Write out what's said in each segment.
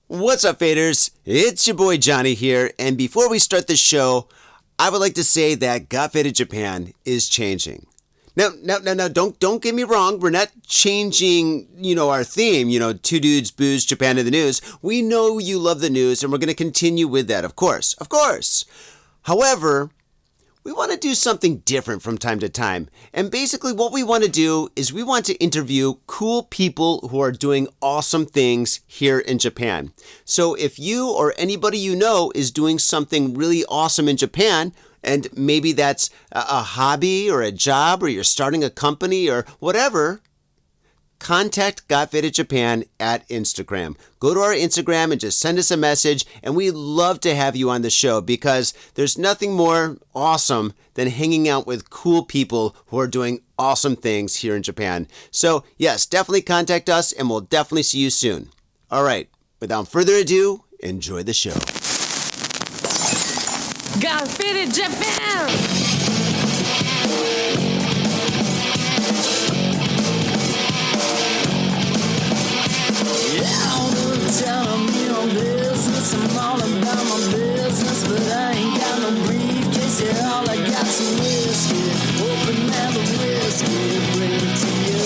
What's up, faders? It's your boy Johnny here, and before we start the show, I would like to say that Got Faded Japan is changing. Now, don't get me wrong. We're not changing, our theme, two dudes, booze, Japan, and the news. We know you love the news, and we're going to continue with that, of course. However, we want to do something different from time to time. And basically what we want to do is we want to interview cool people who are doing awesome things here in Japan. So if you or anybody you know is doing something really awesome in Japan, and maybe that's a hobby or a job or you're starting a company or whatever, contact Got Faded Japan at Instagram. Go to our Instagram and just send us a message, and we'd love to have you on the show because there's nothing more awesome than hanging out with cool people who are doing awesome things here in Japan. So yes, definitely contact us, and we'll definitely see you soon. All right, without further ado, enjoy the show. Got Faded Japan! I'm all about my business, but I ain't got no briefcase. Yeah, all I got's some whiskey. Open now the whiskey, bring it to you.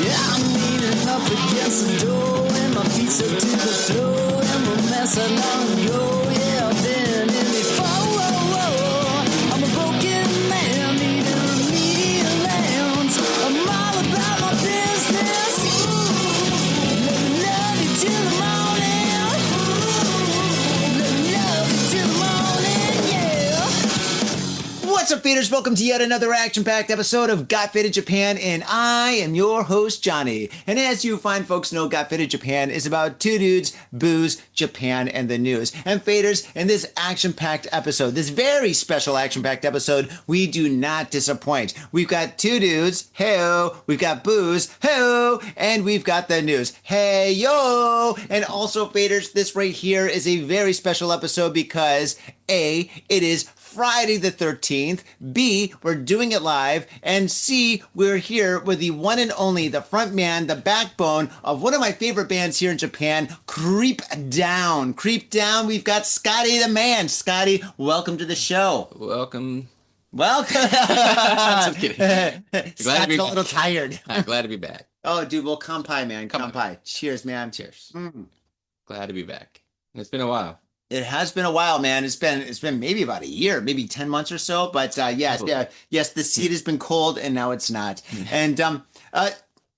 Yeah, I'm leaning up against the door, and my feet stuck to the floor, and we're messing on go. Yeah, I've been in before. I'm a broken man, needing remedial lands. I'm all about my business. What's up, faders? Welcome to yet another action-packed episode of Got Faded Japan, and I am your host, Johnny. And as you fine folks know, Got Faded Japan is about two dudes, booze, Japan, and the news. And faders, in this action-packed episode, this very special action-packed episode, we do not disappoint. We've got two dudes, hey-o, we've got booze, hey-o, and we've got the news, hey-yo! And also, faders, this right here is a very special episode because A, it is Friday the 13th, B, we're doing it live, and C, we're here with the one and only, the front man, the backbone of one of my favorite bands here in Japan, Creep Down. Creep Down, we've got Scotty the man. Scotty, welcome to the show. Welcome. Just kidding. Scott's a little tired. I'm glad to be back. Oh, dude, well, kanpai, man. Kanpai. Kanpai. Cheers, man. Cheers. Glad to be back. It's been a while. It has been a while, man. It's been maybe about a year, maybe 10 months or so. But yes, the seed has been cold, and now it's not. And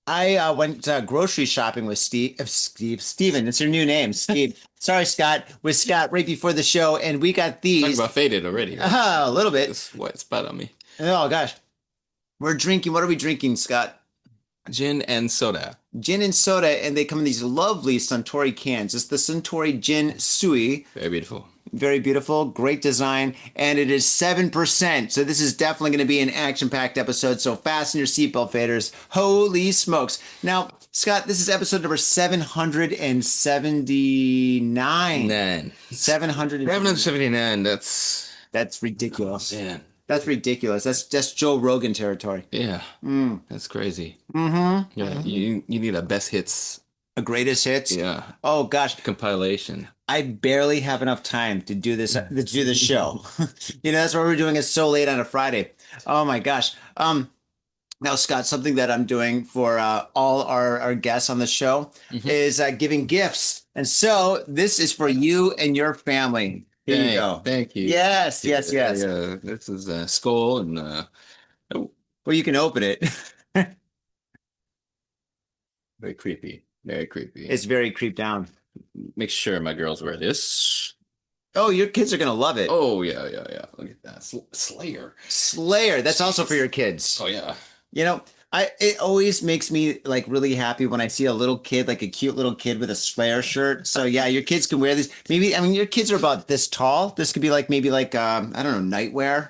I went grocery shopping with Steven. It's your new name, Steve. Sorry, Scott. With Scott right before the show, and we got these. Talking about faded already. Right? A little bit. This white spot on me. Oh gosh, we're drinking. What are we drinking, Scott? Gin and soda. Gin and soda, and they come in these lovely Suntory cans. It's the Suntory Gin Sui. Very beautiful. Very beautiful, great design, and it is 7%. So this is definitely going to be an action-packed episode, so fasten your seatbelt, faders. Holy smokes. Now, Scott, this is episode number 779. 779, that's ridiculous. Oh, man. That's ridiculous. That's Joe Rogan territory. Yeah. That's crazy. Mm-hmm. Yeah, you need a best hits. A greatest hits? Yeah. Oh, gosh. Compilation. I barely have enough time to do this show. That's why we're doing it so late on a Friday. Oh my gosh. Now, Scott, something that I'm doing for all our guests on the show is giving gifts. And so this is for you and your family. Here you go. Thank you. Yes. Yeah, this is a skull and Well, you can open it. very creepy. Very creepy. It's very creeped down. Make sure my girls wear this. Oh, your kids are going to love it. Oh, yeah. Look at that. Slayer. Slayer. That's also for your kids. Oh, yeah. It always makes me like really happy when I see a little kid, like a cute little kid with a Slayer shirt. So yeah, your kids can wear these. Maybe, your kids are about this tall. This could be I don't know, nightwear.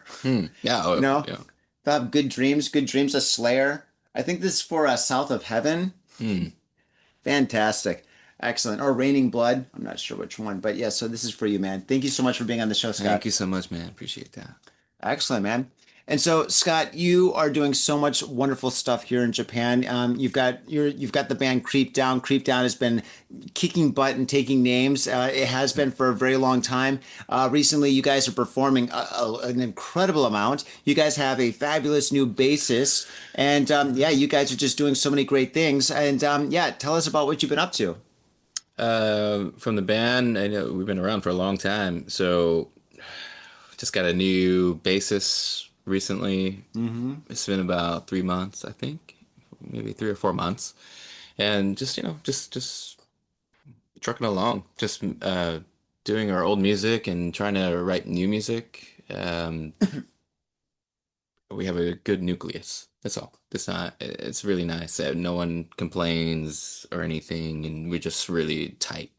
Yeah. Yeah. They'll have good dreams of Slayer. I think this is for South of Heaven. Fantastic. Excellent. Or Raining Blood. I'm not sure which one, but yeah, so this is for you, man. Thank you so much for being on the show, Scott. Thank you so much, man. Appreciate that. Excellent, man. And so, Scott, you are doing so much wonderful stuff here in Japan. You've got the band Creep Down. Creep Down has been kicking butt and taking names. It has been for a very long time. Recently, you guys are performing an incredible amount. You guys have a fabulous new bassist, and yeah, you guys are just doing so many great things. And yeah, tell us about what you've been up to. From the band, I know we've been around for a long time, so just got a new bassist recently. It's been about 3 months, I think, maybe 3 or 4 months, and just just trucking along, just doing our old music and trying to write new music. We have a good nucleus. That's all. It's really nice that no one complains or anything, and we're just really tight.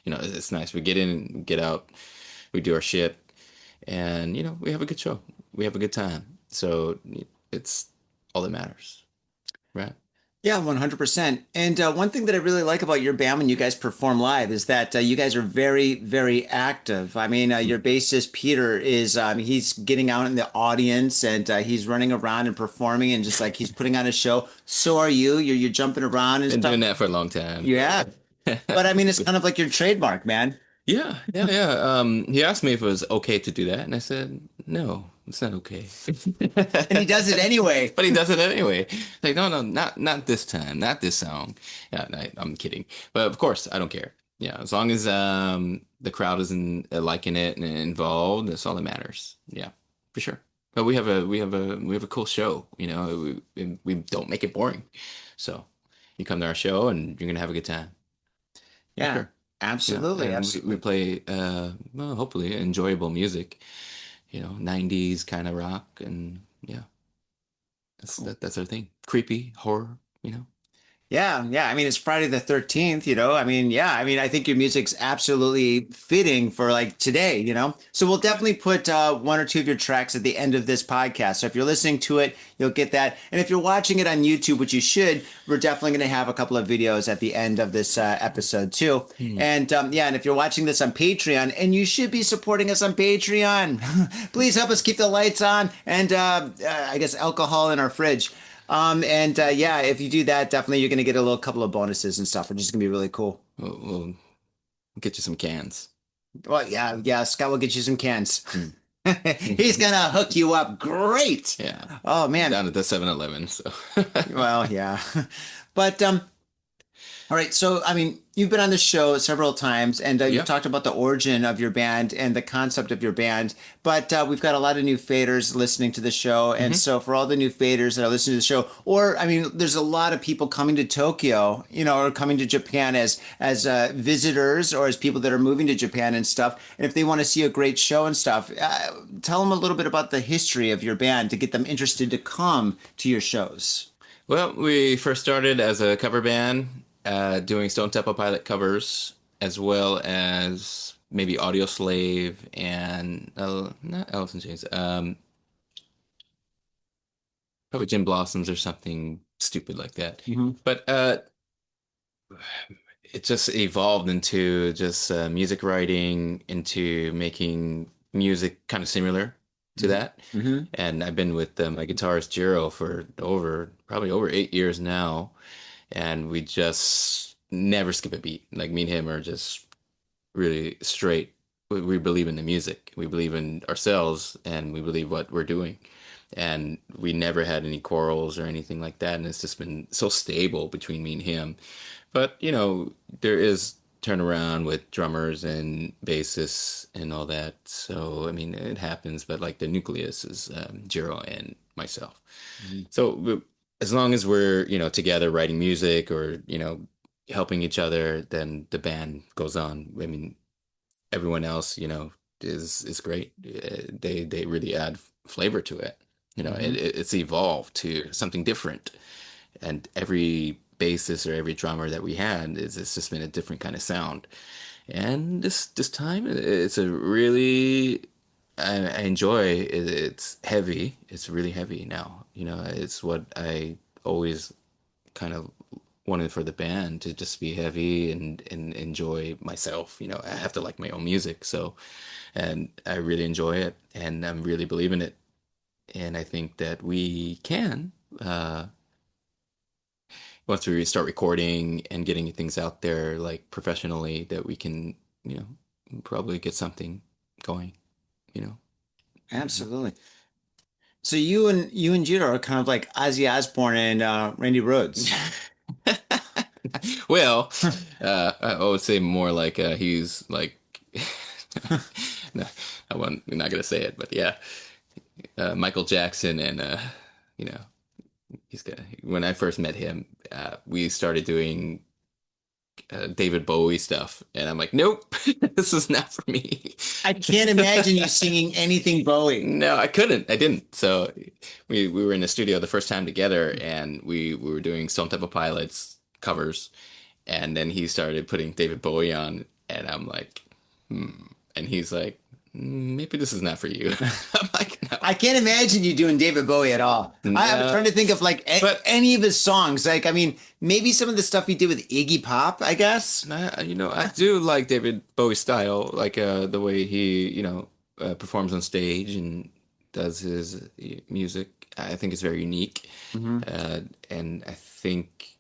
It's nice. We get in, get out, we do our shit, and we have a good show. We have a good time. So it's all that matters, right? Yeah, 100%. And one thing that I really like about your band when you guys perform live is that you guys are very, very active. I mean, your bassist Peter he's getting out in the audience and he's running around and performing and just like he's putting on a show. So are you. You're jumping around and Been stuff. doing that for a long time. Yeah. But I mean, it's kind of like your trademark, man. Yeah, yeah, yeah. He asked me if it was okay to do that, and I said, no, it's not okay. And he does it anyway. But he does it anyway. Like, no, no, not this time, not this song. Yeah, I'm kidding. But of course, I don't care. Yeah, as long as the crowd isn't liking it and involved, that's all that matters. Yeah, for sure. But we have a cool show. We don't make it boring. So you come to our show and you're gonna have a good time. For Yeah, sure. Yeah, absolutely. and we Absolutely. play well, hopefully enjoyable music. 90s kind of rock, and yeah, Cool. that's our thing. Creepy horror. Yeah, yeah. I mean, it's Friday the 13th, you know. I mean, yeah. I mean, I think your music's absolutely fitting for like today, you know. So we'll definitely put one or two of your tracks at the end of this podcast. So if you're listening to it, you'll get that. And if you're watching it on YouTube, which you should, we're definitely going to have a couple of videos at the end of this episode too. Hmm. And yeah, and if you're watching this on Patreon, and you should be supporting us on Patreon, please help us keep the lights on and I guess alcohol in our fridge. And yeah, if you do that, definitely you're gonna get a little couple of bonuses and stuff, which is gonna be really cool. We'll get you some cans. Well, yeah, yeah, Scott will get you some cans. Hmm. He's gonna hook you up. Great. Yeah, Oh man. down at the 7-Eleven. So Well, yeah. But all right, so I mean, you've been on the show several times, and you've yeah. talked about the origin of your band and the concept of your band. But we've got a lot of new faders listening to the show, and Hmm. so for all the new faders that are listening to the show, or I mean, there's a lot of people coming to Tokyo, you know, or coming to Japan as visitors or as people that are moving to Japan and stuff. And if they want to see a great show and stuff, tell them a little bit about the history of your band to get them interested to come to your shows. Well, we first started as a cover band, doing Stone Temple Pilot covers, as well as maybe Audio Slave and not Alice in Chains, probably Gin Blossoms or something stupid like that. But it just evolved into just music writing, into making music kind of similar to that. Mm-hmm. And I've been with my guitarist Jiro for probably over 8 years now, and we just never skip a beat. Like me and him are just really straight. We believe in the music, we believe in ourselves, and we believe what we're doing. And we never had any quarrels or anything like that. And it's just been so stable between me and him. But, there is turnaround with drummers and bassists and all that. So, I mean, it happens, but like the nucleus is Jiro and myself. So as long as we're, together writing music or, helping each other, then the band goes on. I mean, everyone else, is great. They really add flavor to it. It's evolved to something different, and every bassist or every drummer that we had it's just been a different kind of sound. And this time it's a really I enjoy it. It's heavy. It's really heavy now. It's what I always kind of wanted for the band to just be heavy and enjoy myself. I have to like my own music, so and I really enjoy it, and I'm really believing it. and I think that we can, once we start recording and getting things out there like professionally, that we can, you know, probably get something going, you know. Absolutely. So you and Judah are kind of like Ozzy Osbourne and Randy Rhoads. Well, I would say more like he's like, no, I'm not gonna say it, but yeah, Michael Jackson and you know, he's got. When I first met him, we started doing David Bowie stuff, and I'm like, nope, this is not for me. I can't imagine you singing anything Bowie. No, I couldn't. I didn't. So we were in the studio the first time together, and we were doing Stone Temple Pilots covers, and then he started putting David Bowie on, and I'm like, hmm. And he's like, maybe this is not for you. I'm like, no. I can't imagine you doing David Bowie at all. I'm No. trying to think of like But- any of his songs. Like, I mean, maybe some of the stuff he did with Iggy Pop, I guess. You know, I do like David Bowie's style, like the way he, you know, performs on stage and does his music. I think it's very unique, and I think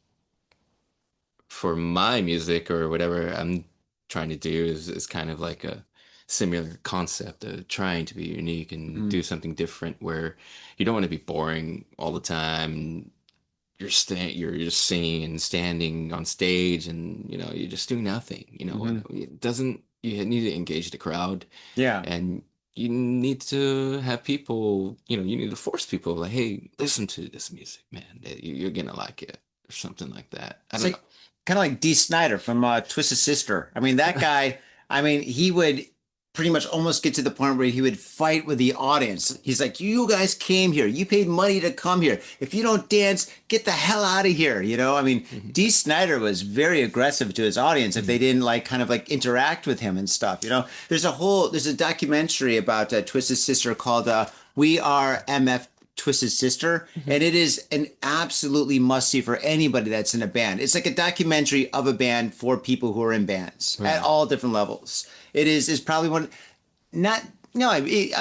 for my music or whatever I'm trying to do is kind of like a similar concept of trying to be unique and do something different, where you don't want to be boring all the time. You're just singing and standing on stage, and you know you're just doing nothing. You know, it doesn't. You need to engage the crowd, Yeah. and you need to have people. You know, you need to force people like, hey, listen to this music, man. You're gonna like it, or something like that. I It's don't like kind of like Dee Snider from Twisted Sister. I mean, that guy, I mean, he would pretty much almost get to the point where he would fight with the audience. He's like, you guys came here. You paid money to come here. If you don't dance, get the hell out of here. You know, I mean, Dee Snider was very aggressive to his audience if they didn't like kind of like interact with him and stuff. You know, there's a documentary about Twisted Sister called We Are MF Twisted Sister, and it is an absolutely must see for anybody that's in a band. It's like a documentary of a band for people who are in bands at all different levels. Is probably one, not no,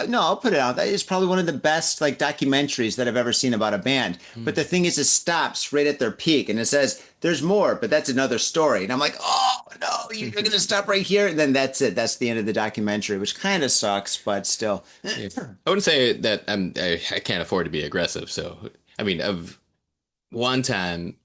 no, I'll put it out. That is probably one of the best like documentaries that I've ever seen about a band. But the thing is, it stops right at their peak, and it says there's more, but that's another story. And I'm like, oh no, you're going to stop right here, and then that's it. That's the end of the documentary, which kind of sucks, but still. I wouldn't say that I can't afford to be aggressive. So, I mean, of one time,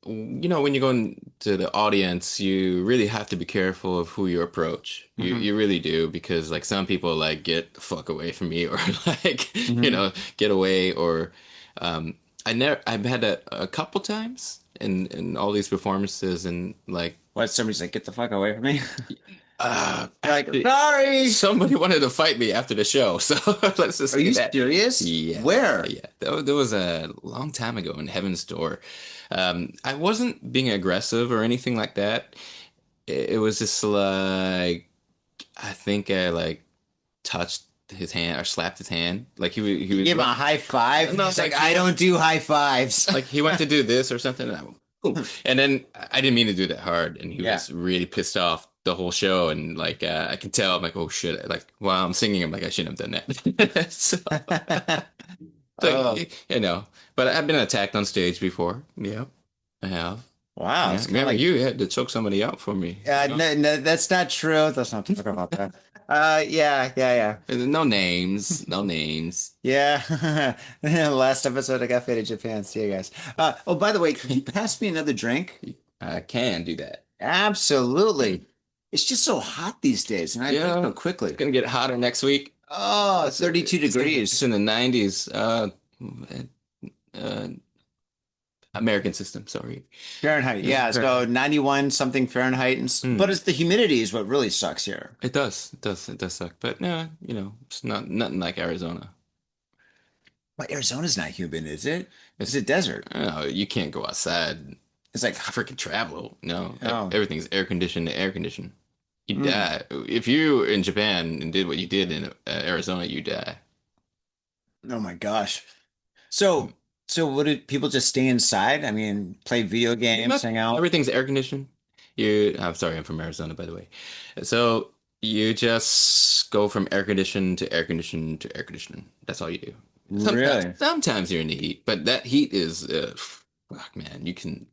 you know, when you go into the audience, you really have to be careful of who you approach. You really do, because like some people like get the fuck away from me, or like you know, get away, or I've had a couple times in all these performances, and like What, somebody's like, get the fuck away from me? Like, actually, sorry. somebody wanted to fight me after the show, so let's just Are say you that. serious? Yeah. Where? Yeah. That was a long time ago in Heaven's Door. I wasn't being aggressive or anything like that. It was just like, I think I like touched his hand or slapped his hand. Like he You was give him a high five? No, He's like, like- I don't do high fives. like he went to do this or something. And I went, "Ooh." And then I didn't mean to do that hard, and he Yeah. was really pissed off the whole show. And like I could tell, I'm like, oh shit! Like while I'm singing, I'm like, I shouldn't have done that. So, Oh. you know, but I've been attacked on stage before. Yeah, I have. Wow. Yeah. It's kinda Remember, like, you had to choke somebody out for me. no, that's not true. Let's not talk about that. Yeah. No names, no names. Yeah. Last episode, I got faded Japan. See you guys. Oh, by the way, could you pass me another drink? I can do that. Absolutely. It's just so hot these days, and I Yeah. drink so quickly. It's gonna get hotter next week. Oh, 32 It's degrees. in the 90s. Uh, American system, sorry. Fahrenheit. Yeah, so 91 something Fahrenheit. But it's the humidity is what really sucks here. It does. It does suck. But no, you know, it's nothing like Arizona. But Arizona's not humid, is it? It's a desert. No, you can't go outside. It's like, Freaking travel. No, Oh. everything's air conditioned to air conditioned. You die. If you in Japan and did what you did in Arizona, you die. oh my gosh. So what did people just stay inside? I mean, play video games, hang out? Everything's air conditioned. I'm sorry, I'm from Arizona, by the way. So You just go from air condition to air condition to air condition. That's all you do. Really? Sometimes you're in the heat, but that heat is, fuck, man. You can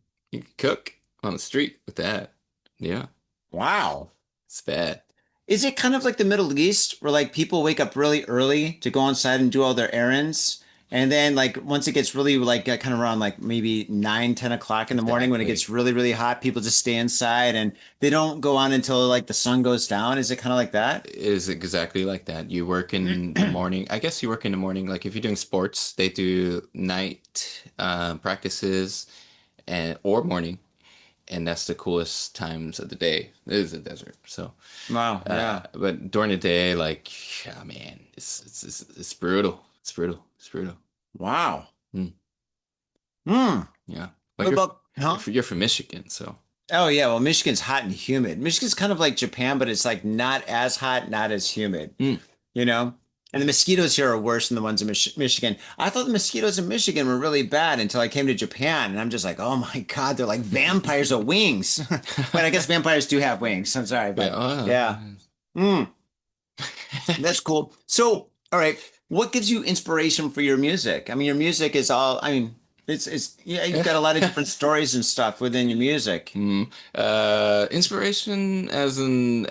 cook on the street with that. Yeah, Wow. it's bad. Is it kind of like the Middle East where like people wake up really early to go outside and do all their errands? And then like once it gets really like kind of around like maybe 9, 10 o'clock in the morning when it Exactly. gets really, really hot, people just stay inside and they don't go on until like the sun goes down. Is it kind of like that? It is exactly like that. You work in the morning. I guess you work in the morning. Like if you're doing sports, they do night practices and or morning, and that's the coolest times of the day. It is a desert, so. Wow. Yeah. But during the day, like, yeah, man, it's brutal. It's brutal. It's brutal. Wow. Mm, Hmm. yeah, like What about, huh? you're from Michigan, so Oh yeah, well Michigan's hot and humid. Michigan's kind of like Japan, but it's like not as hot, not as humid, mm. you know? And the mosquitoes here are worse than the ones in Michigan. I thought the mosquitoes in Michigan were really bad until I came to Japan, and I'm just like, oh my God, they're like vampires with wings. But I guess vampires do have wings. I'm sorry, Yeah, but yeah. Mm, that's cool. So, all right, what gives you inspiration for your music? I mean, your music is all, I mean, it's yeah, you've got a lot of different stories and stuff within your music. inspiration as in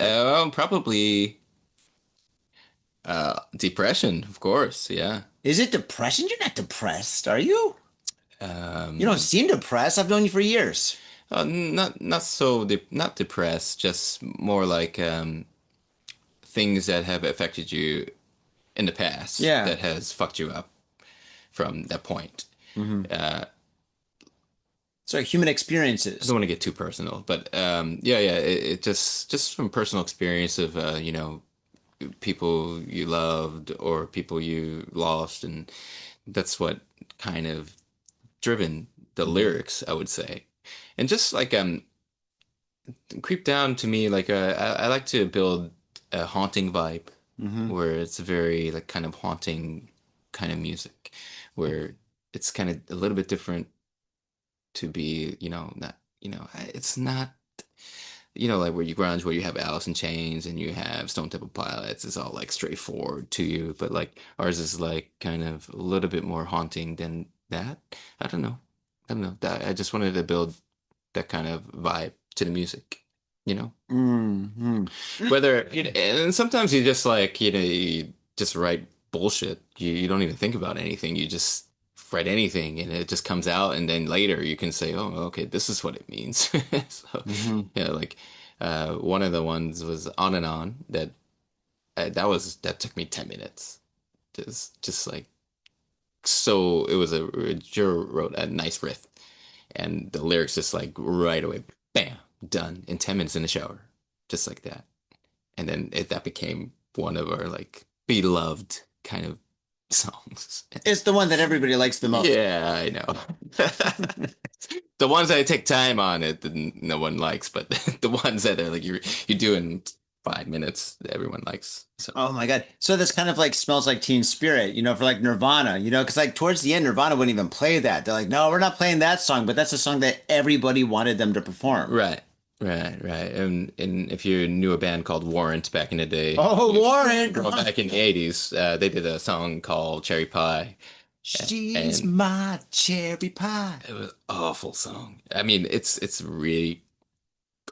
probably depression, of course. Yeah. Is it depression? You're not depressed, are you? You don't Um, seem depressed. I've known you for years. not so not depressed, just more like things that have affected you in the past Yeah. that has fucked you up from that point. Hmm. Uh, So human I experiences. don't want to get too personal, but yeah, it just from personal experience of people you loved or people you lost, and that's what kind of driven the Hmm. lyrics, I would say. And just like creep down to me, like I like to build a haunting vibe Hmm. where it's very like kind of haunting kind of music, where it's kind of a little bit different to be, not, it's not, like where you grunge, where you have Alice in Chains and you have Stone Temple Pilots, it's all like straightforward to you, but like ours is like kind of a little bit more haunting than that. I don't know. I don't know. I just wanted to build that kind of vibe to the music, you know? Hmm. Whether, and sometimes you just like, you just write bullshit. You don't even think about anything. You just write anything and it just comes out. And then later you can say, oh, okay, this is what it means. So, Hmm. yeah, like one of the ones was On and On that took me 10 minutes. Just like, so it was Joe wrote a nice riff and the lyrics just like right away, bam, done in 10 minutes in the shower, just like that. And then that became one of our like beloved kind of songs. It's the one that everybody likes the most. Yeah, I know. The ones that I take time on it, no one likes, but the ones that are like you do in 5 minutes, everyone likes. So Oh my God. So this kind of like smells like Teen Spirit, for like Nirvana, because like towards the end, Nirvana wouldn't even play that. They're like, no, we're not playing that song, but that's a song that everybody wanted them to perform. right, right. And if you knew a band called Warrant back in the day, Oh, Lauren, come well, on. back in the 80s, they did a song called Cherry Pie, She's and my cherry pie. it was an awful song. I mean, it's really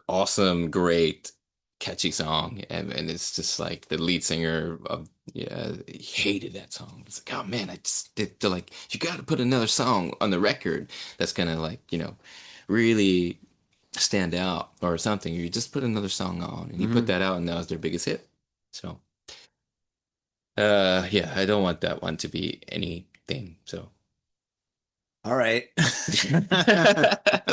awesome, great, catchy song, and it's just like the lead singer of yeah he hated that song. It's like, oh man, they're like, you got to put another song on the record that's gonna like really stand out or something. You just put another song on, and he put Hmm. that out, and that was their biggest hit. So yeah, I don't want that one to be anything. So. All right.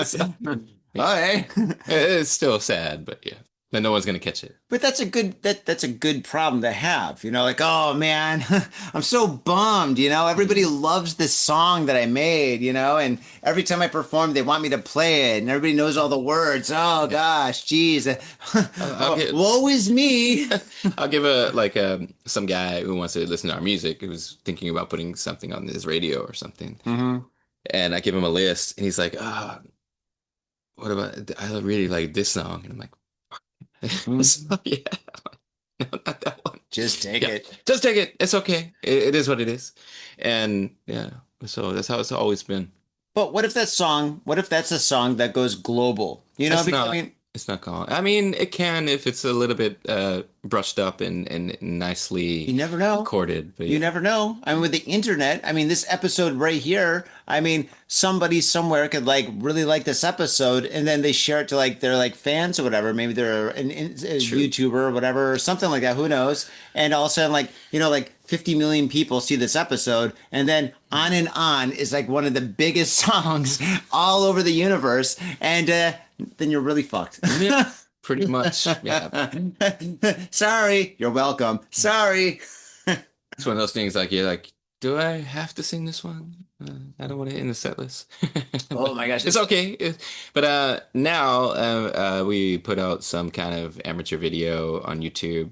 So, All right. it's still sad, but yeah, but no one's gonna catch it. But that's a good problem to have, like, oh man, I'm so bummed, everybody loves this song that I made, and every time I perform they want me to play it and everybody knows all the words. Oh Yeah. gosh, geez. I'll get Woe is me. I'll give a like some guy who wants to listen to our music who's thinking about putting something on his radio or something, Hmm. and I give him a list, and he's like, what about I really like this song, and I'm like, so, yeah. No, not that one. Just take Yeah, it. just take it. It's okay. It is what it is. And yeah, so that's how it's always been. But what if that's a song that goes global? You know, It's because I not. mean, It's not gone. I mean, it can if it's a little bit brushed up and you nicely never know. recorded. But You yeah, never know. I mean, with the internet, I mean, this episode right here, I mean, somebody somewhere could like really like this episode and then they share it to like their like fans or whatever. Maybe they're a true. YouTuber or whatever, or something like that. Who knows? And all of a sudden, like, like 50 million people see this episode. And then On and On is like one of the biggest songs all over the universe. And then you're really fucked. Yeah, pretty much. Yeah, Sorry. You're welcome. Sorry. it's one of those things like you're like, do I have to sing this one? I don't want it in the set list. Oh But my gosh. it's okay. But now we put out some kind of amateur video on YouTube.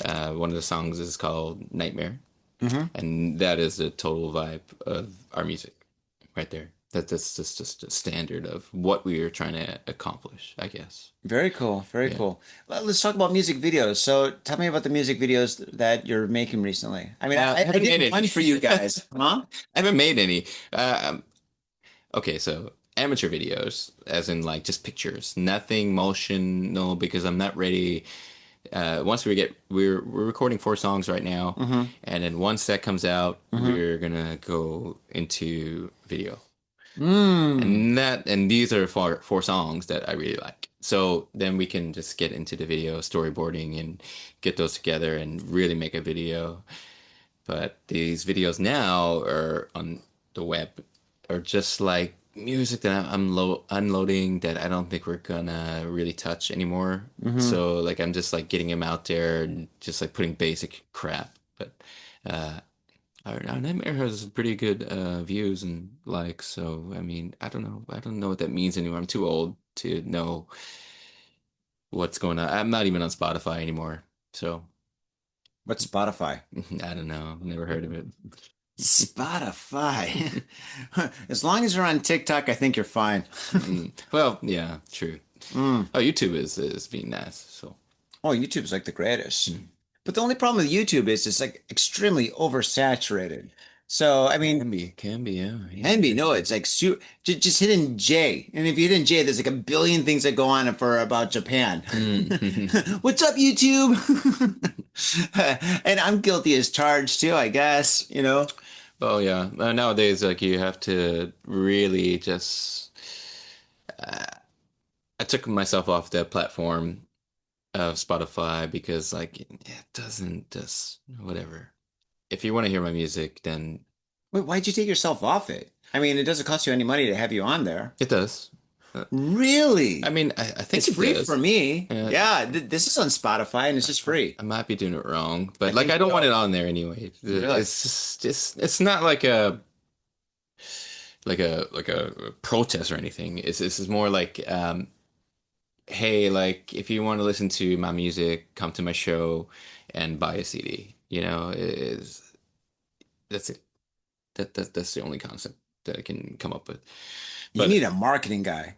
One of the songs is called Nightmare, and that is the total vibe of our music right there. That's just a standard of what we are trying to accomplish, I guess. Very cool. Very Yeah. cool. Well, let's talk about music videos. So tell me about the music videos that you're making recently. I mean, I Haven't made did any. one for you guys. Huh? I haven't made any. Okay, so amateur videos, as in like just pictures, nothing motion, no, because I'm not ready. Once we're recording 4 songs right now, and then once that comes out, we're gonna go into video. Mm. And these are 4 songs that I really like. So then we can just get into the video storyboarding and get those together and really make a video. But these videos now are on the web are just like music that I'm unloading that I don't think we're gonna really touch anymore. So like I'm just like getting them out there and just like putting basic crap. But uh our Nightmare has pretty good views and likes, so I mean, I don't know. I don't know what that means anymore. I'm too old to know what's going on. I'm not even on Spotify anymore, so What's Spotify? I don't know. I've never heard of it. Spotify. As long as you're on TikTok, I think you're fine. Well, yeah, true. Oh, YouTube is being nice, so Oh, YouTube's like the greatest. But the only problem with YouTube is it's like extremely oversaturated. So, I mean, can be, yeah. Envy, no, it's like just hit in J, and if you hit in J, there's like a billion things that go on for about Japan. What's up, YouTube? And I'm guilty as charged too, I guess. Oh yeah. Nowadays, like you have to really just. I took myself off that platform of Spotify because like it doesn't just whatever. If you want to hear my music, then Wait, why'd you take yourself off it? I mean, it doesn't cost you any money to have you on there. it does. Really? I mean, I think It's it free does. for me. Yeah. Yeah, this is on Spotify and it's just free. I might be doing it wrong, but like think I don't want so. it on there anyway. Really? It's just it's not like a protest or anything. It's more like hey, like if you want to listen to my music, come to my show and buy a CD. That's it. That's the only concept that I can come up with. You But need a marketing guy.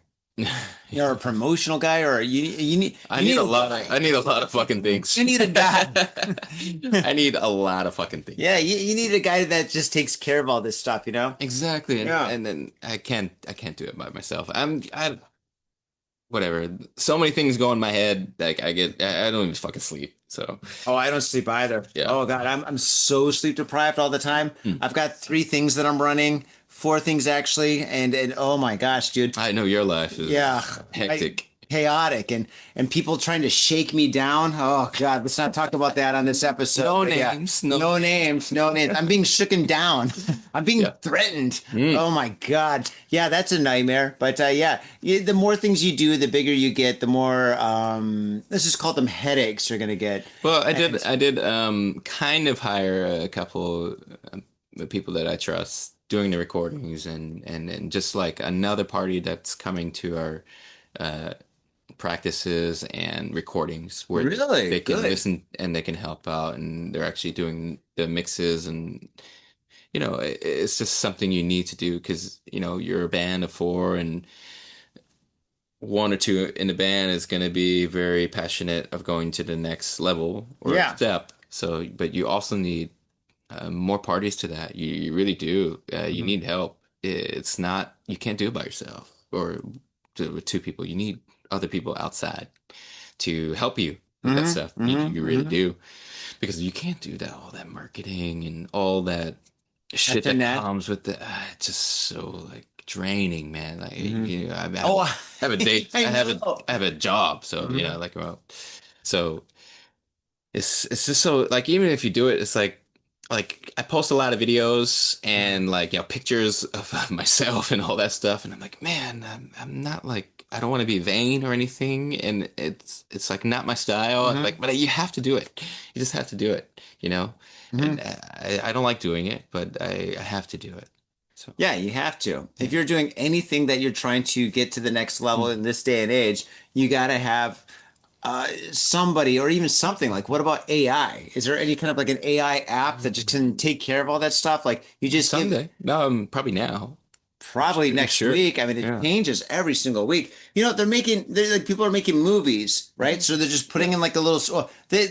You're a promotional guy, or you need. I you need a lot. guy. I need a lot of fucking things. You need a guy. I need a lot of fucking things. Yeah, you need a guy that just takes care of all this stuff. Exactly. And, Yeah. and then I can't do it by myself. Whatever. So many things go in my head. Like I don't even fucking sleep. So Oh, I don't sleep either. Yeah. Oh God, I'm so sleep deprived all the time. I've got 3 things that I'm running, 4 things actually, and oh my gosh, dude. I know your life is Yeah, hectic. chaotic, and people trying to shake me down. Oh God, let's not talk about that on this episode. No But yeah, names, no names, no names. I'm being shooken down. I'm being Yeah. threatened. Oh my God, yeah, that's a nightmare. But the more things you do, the bigger you get. The more let's just call them headaches you're gonna get. Well, I did kind of hire a couple of people that I trust doing the recordings and just like another party that's coming to our practices and recordings where Really? they can Good. listen and they can help out and they're actually doing the mixes and it's just something you need to do because you're a band of 4 and one or two in the band is going to be very passionate of going to the next level or Yeah. step. So, but you also need more parties to that. You really do. You need help. It's not, you can't do it by yourself or with two people. You need other people outside to help you with that stuff. You really do. Because you can't do that, all that marketing and all that shit that Internet. comes with the, it's just so like draining, man. Like, you know, Oh, I have a date, I know. I have a job. So, you know, like, well, so it's just so like even if you do it, it's like I post a lot of videos and like you know pictures of myself and all that stuff, and I'm like, man, I'm not like I don't want to be vain or anything, and it's like not my style. Like, but you have to do it. You just have to do it, you know. And I don't like doing it, but I have to do it. So Yeah, you have to. If you're doing anything that you're trying to get to the next level in this day and age, you got to have somebody or even something like what about AI? Is there any kind of like an AI app that just can take care of all that stuff? Like you just give someday, no, probably now. probably next Sure. week. I mean, it Yeah. changes every single week. You know, they're like people are making movies, right? So they're just putting in like a little. Well,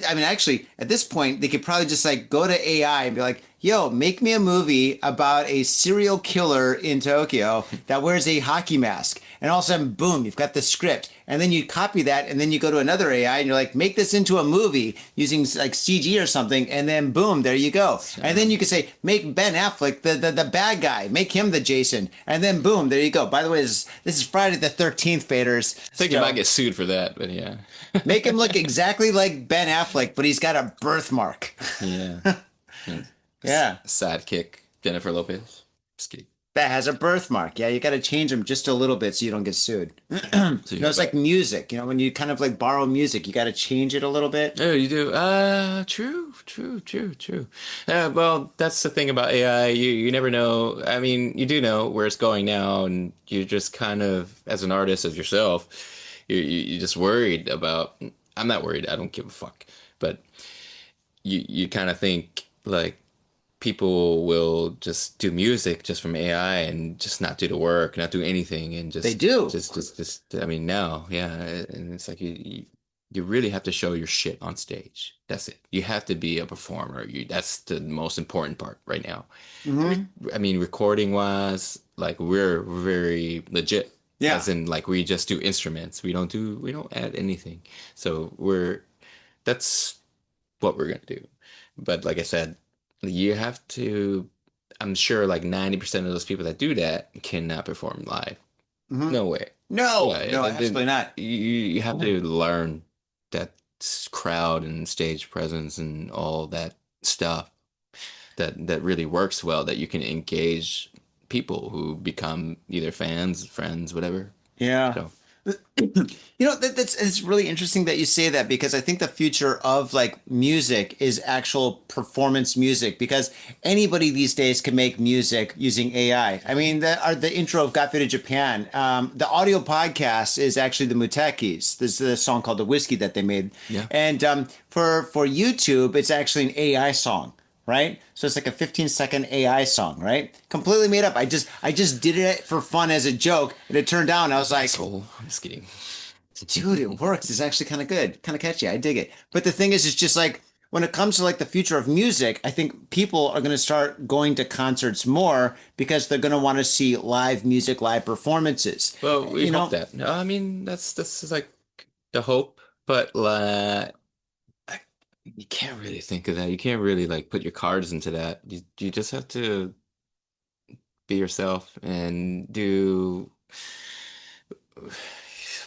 I mean, actually, at this point, they could probably just like go to AI and be like, "Yo, make me a movie about a serial killer in Tokyo that wears a hockey mask." And all of a sudden, boom, you've got the script. And then you copy that, and then you go to another AI, and you're like, make this into a movie using like CG or something, and then boom, there you go. And then you can say, make Ben Affleck the bad guy, make him the Jason, and then boom, there you go. By the way, this is Friday the 13th, faders. I think you might get sued for that, but yeah. Make him look exactly like Ben Affleck, but he's got a birthmark. Yeah. Yeah. Sidekick, Jennifer Lopez. Just kidding. That has a birthmark. Yeah, you got to change them just a little bit so you don't get sued. You know, it's like music. You know, when you kind of like borrow music, you got to change it a little bit. Oh, you do? True. Well, that's the thing about AI. You never know. I mean, you do know where it's going now, and you just kind of, as an artist, as yourself, you're just worried about. I'm not worried. I don't give a fuck. But you kind of think like people will just do music just from AI and just not do the work, not do anything, and just They do. just. I mean, now, yeah, and it's like you really have to show your shit on stage. That's it. You have to be a performer. That's the most important part right now. I mean, recording wise, like we're very legit. Yeah. As in, like we just do instruments. We don't add anything. So that's what we're gonna do. But like I said, you have to. I'm sure like 90% of those people that do that cannot perform live. No way. No, Yeah, no, and then absolutely not. you have to learn that crowd and stage presence and all that stuff that really works well, that you can engage people who become either fans, friends, whatever. Yeah. So You know, that's it's really interesting that you say that because I think the future of like music is actual performance music because anybody these days can make music using AI. I mean, the intro of Got Faded Japan, the audio podcast is actually the Mutekis. There's a song called The Whiskey that they made. Yeah. And for YouTube, it's actually an AI song. Right, so it's like a 15-second AI song, right? Completely made up. I just did it for fun as a joke, and it turned out, and I was like, asshole. I'm just kidding. dude, it works. It's actually kind of good, kind of catchy. I dig it. But the thing is, it's just like when it comes to like the future of music, I think people are going to start going to concerts more because they're going to want to see live music, live performances. Well, we You know, hope that. No, I mean that's like the hope, but you can't really think of that. You can't really like put your cards into that. You just have to be yourself and do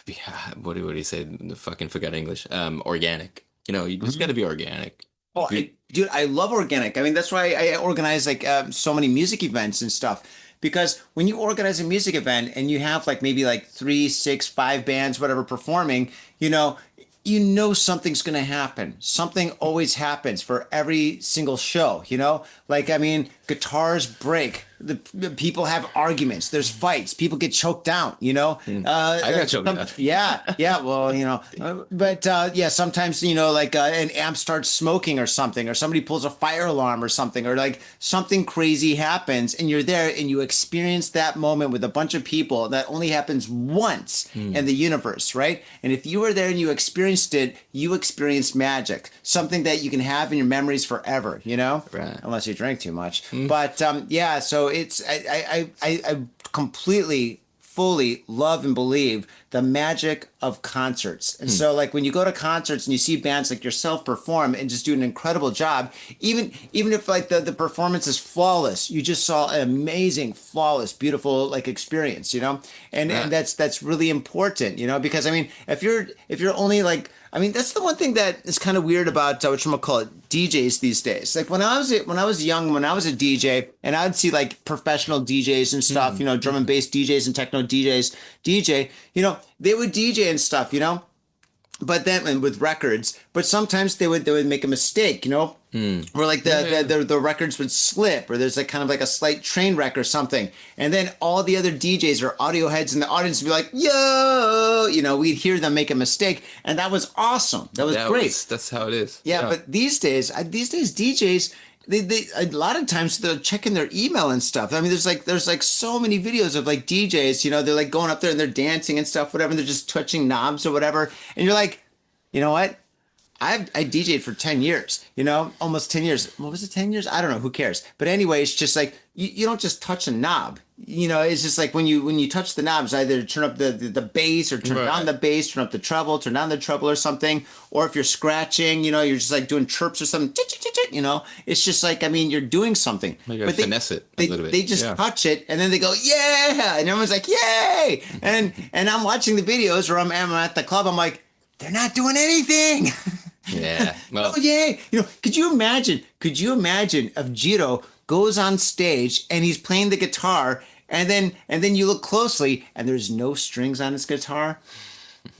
be what do you say? Fucking forgot English. Organic. You know, you just got to be organic. Oh, dude, I love organic. I mean, that's why I organize like so many music events and stuff. Because when you organize a music event and you have like maybe like 3, 6, 5 bands, whatever, performing, you know something's going to happen. Something always happens for every single show, you know? Like, I mean, guitars break. The people have arguments. There's fights. People get choked out. You know. I got choked out. Yeah. Well, you know, but yeah, sometimes you know, like an amp starts smoking or something, or somebody pulls a fire alarm or something, or like something crazy happens, and you're there and you experience that moment with a bunch of people that only happens once in the universe, right? And if you were there and you experienced it, you experienced magic, something that you can have in your memories forever. You know, Right. unless you drink too much. But yeah, so it's I completely fully love and believe the magic of concerts. And so like when you go to concerts and you see bands like yourself perform and just do an incredible job, even if like the performance is flawless, you just saw an amazing, flawless, beautiful like experience, you know? And that's really important, you know, because I mean, if you're only like, I mean, that's the one thing that is kind of weird about whatchamacallit, DJs these days. Like when I was young, when I was a DJ, and I'd see like professional DJs and stuff, you know, drum and bass DJs and techno DJs, you know, they would DJ and stuff, you know, but then and with records, but sometimes they would make a mistake, you know, where like the records would slip, or there's like kind of like a slight train wreck or something, and then all the other DJs or audio heads in the audience would be like, "Yo," you know, we'd hear them make a mistake, and that was awesome. That was great. That's how it is. Yeah, but these days DJs. They a lot of times they're checking their email and stuff. I mean, there's like so many videos of like DJs, you know, they're like going up there and they're dancing and stuff, whatever, and they're just touching knobs or whatever. And you're like, you know what? I DJ'd for 10 years, you know, almost 10 years. What was it, 10 years? I don't know. Who cares? But anyway, it's just like, you don't just touch a knob. You know, it's just like when you touch the knobs, either turn up the bass or turn down the bass, turn up the treble, turn down the treble or something. Or if you're scratching, you know, you're just like doing chirps or something, you know, it's just like, I mean, you're doing something. You gotta finesse it a little bit. They just touch it and then they go, yeah. And everyone's like, yay. And I'm watching the videos, or I'm at the club. I'm like, they're not doing anything. Yeah. Well, Oh yay! You know, could you imagine if Jiro goes on stage and he's playing the guitar, and then you look closely and there's no strings on his guitar?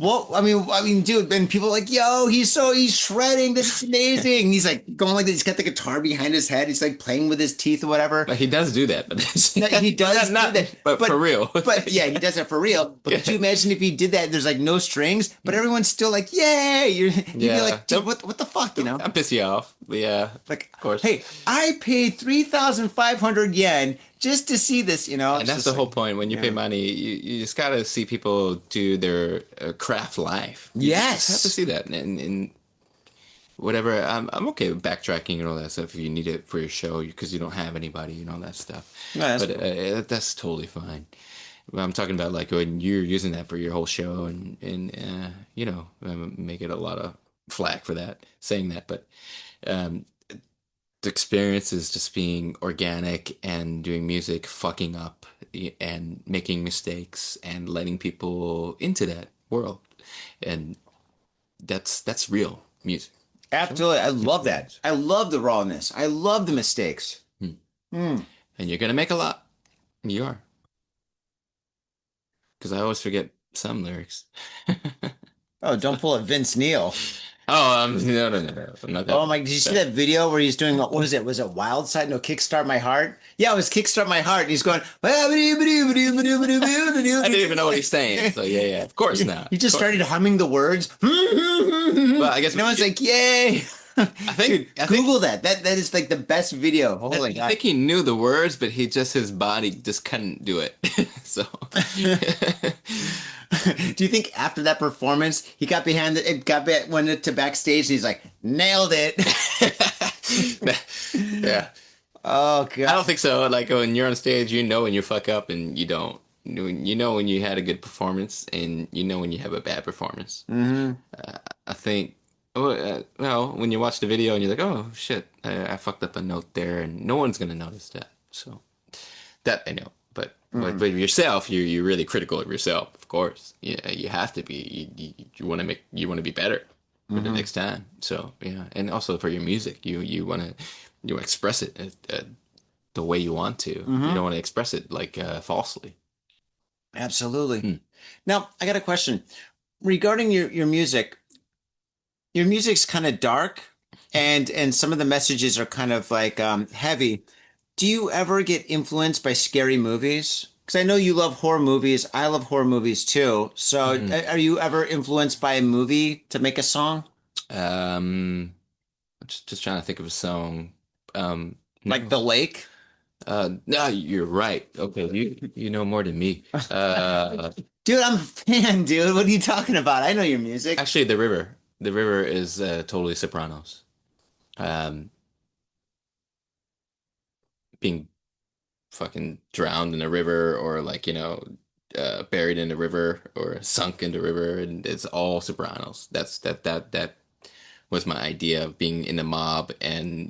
Well, I mean, dude, and people are like, yo, he's shredding. This is amazing. He's like going like this. He's got the guitar behind his head. He's like playing with his teeth or whatever. but he does do that. But He does not, do that, but for real. But yeah, he does it for real. But could you imagine if he did that? There's like no strings, but everyone's still like, yay! You'd be like, dude, what the fuck, you know? I'm pissing you off. But yeah, Like, of course. hey, I paid 3,500 yen just to see this, you know? And that's the whole point. When you pay money, you just gotta see people do their craft live. You Yes. just have to see that. And whatever, I'm okay with backtracking and all that stuff if you need it for your show because you don't have anybody and all that stuff. No, that's but that's totally fine. But I'm talking about like when you're using that for your whole show and you know, make it a lot of flack for that, saying that. But the experience is just being organic and doing music, fucking up and making mistakes and letting people into that world. And that's real music. Absolutely. I love that. I love the rawness. I love the mistakes. And you're going to make a lot. You are. Because I always forget some lyrics. Oh, don't pull a Vince Neil. Oh, no. I'm not that. Oh my, did you see that video where he's doing, what was it? Was it Wild Side? No, Kickstart My Heart? Yeah, it was Kickstart My Heart. And he's going, I I didn't even know what he's saying. So yeah, of course not. He just started humming the words. Well, I guess No one's like, yay. I think Google that. That is like the best video. Holy I God. think he knew the words, but his body just couldn't do it. So Do you think after that performance, he went to backstage and he's like, nailed it? yeah. Oh I God. don't think so. Like when you're on stage, you know when you fuck up and you don't. You know when you had a good performance and you know when you have a bad performance. I think. Well, when you watch the video and you're like, oh shit, I fucked up a note there, and no one's gonna notice that. So that I know. But yourself, you're really critical of yourself, of course. Yeah, you have to be. You want to be better for the next time. So yeah, and also for your music, you want to express it the way you want to. You don't want to express it like falsely. Absolutely. Now, I got a question regarding your music. Your music's kind of dark, and some of the messages are kind of like heavy. Do you ever get influenced by scary movies? Because I know you love horror movies. I love horror movies too. So are you ever influenced by a movie to make a song? Um, just trying to think of a song. Like No. The Lake? No, you're right. Okay, you know more than me. Dude, I'm a fan, dude. What are you talking about? I know your music. Actually, The River. The River is totally Sopranos. Um, being fucking drowned in a river, or like, buried in a river or sunk in the river, and it's all Sopranos. That was my idea of being in the mob and,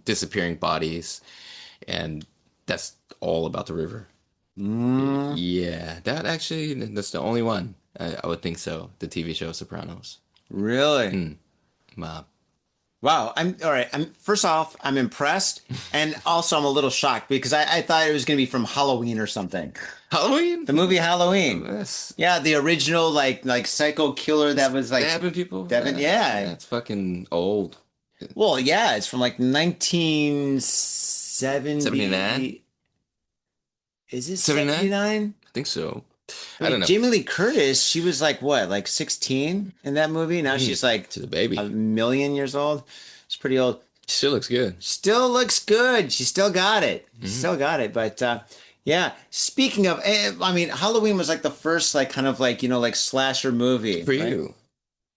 disappearing bodies, and that's all about the river. Yeah, that's the only one. I would think so. The TV show Sopranos. Really? Mob. Wow. I'm all right. First off, I'm impressed. And also I'm a little shocked because I thought it was gonna be from Halloween or something. Halloween? The movie Halloween. That's Yeah, the original like psycho killer that was like stabbing people? Yeah. That's fucking old. Well, yeah, it's from like 1970. 79? Is it 79? 79? I think so. I don't know. Jamie Lee Curtis, she was like what, like 16 in that movie? Now she's like She's a baby. a million years old. It's pretty old. Still looks good. Still looks good. She still got it. Still got it. But yeah, speaking of, I mean, Halloween was like the first like kind of like, like slasher movie. For right? you.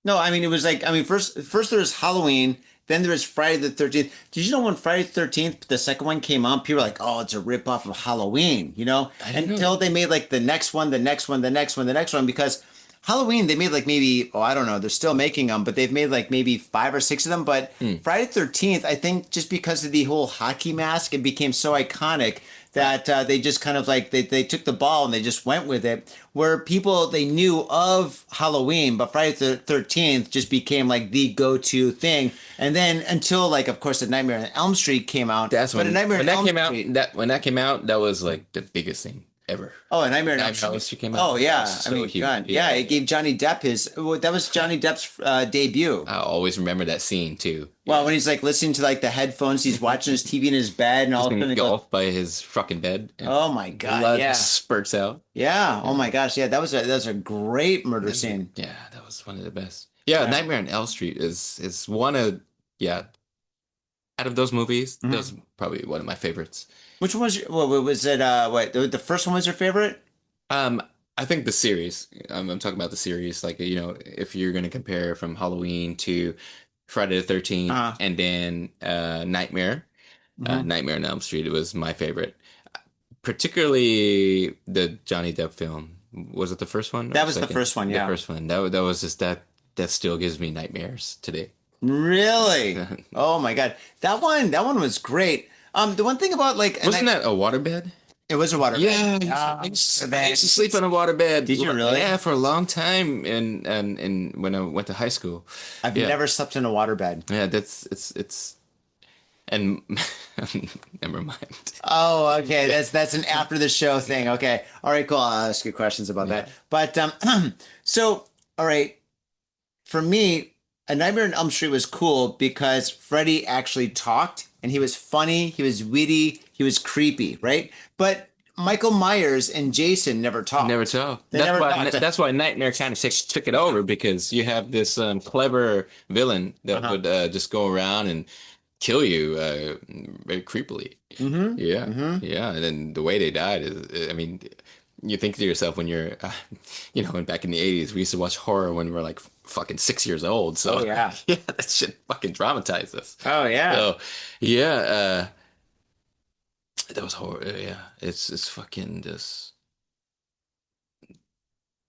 No, I mean, it was like, I mean, first there was Halloween, then there was Friday the 13th. Did you know when Friday the 13th, the second one came out, people were like, oh, it's a ripoff of Halloween, I didn't know. Until they made like the next one, the next one, the next one, the next one, because Halloween, they made like maybe, I don't know, they're still making them, but they've made like maybe 5 or 6 of them. But Friday the 13th, I think just because of the whole hockey mask, it became so iconic that they just kind of like, they took the ball and they just went with it. Where people, they knew of Halloween, but Friday the 13th just became like the go-to thing. And then until like, of course, the Nightmare on Elm Street came out. That's but when, A Nightmare when on that Elm came out. Street, When that came out, that was like the biggest thing ever. Oh, A Nightmare on Elm Nightmare on Elm Street Street came out. Oh, yeah. So I mean, huge. God. Yeah, it gave Johnny Depp that was Johnny Depp's debut. I always remember that scene too. Well, when he's like listening to like the headphones, he's watching his TV in his bed, and all of a sudden, it goes, Engulfed by his fucking bed. And oh my God, blood yeah, spurts out. yeah, oh my gosh, yeah, that was a great murder scene. Yeah, that was one of the best. Yeah, Nightmare on Elm Street is one of out of those movies, that was probably one of my favorites. Which one was it? What the first one was your favorite? I think the series. I'm talking about the series. Like, if you're gonna compare from Halloween to Friday the 13th, and then Nightmare, Nightmare on Elm Street, it was my favorite. Particularly the Johnny Depp film. Was it the first one? That was the first one. Yeah, the first one. That was just that still gives me nightmares today. Really? Oh my God, that one was great. The one thing about like, Wasn't that a waterbed? It was a waterbed. Yeah, I used to sleep on a waterbed. Did you really? Yeah, for a long time, and when I went to high school. I've never slept in a waterbed. Yeah, it's and never mind. Oh, okay. That's an after the show thing. Okay. All right, cool. I'll ask you questions about that. But so all right, for me, A Nightmare on Elm Street was cool because Freddy actually talked, and he was funny, he was witty, he was creepy, right? But Michael Myers and Jason never talked. Never tell. They never talked. That's why Nightmare kind of took it over, because you have this clever villain that would just go around and kill you very creepily. Yeah, and then the way they died is, I mean, you think to yourself when you're, when back in the 80s, we used to watch horror when we were like fucking 6 years old. So yeah, that shit fucking traumatized us. Oh yeah. So yeah, that was horror. Yeah, it's fucking just.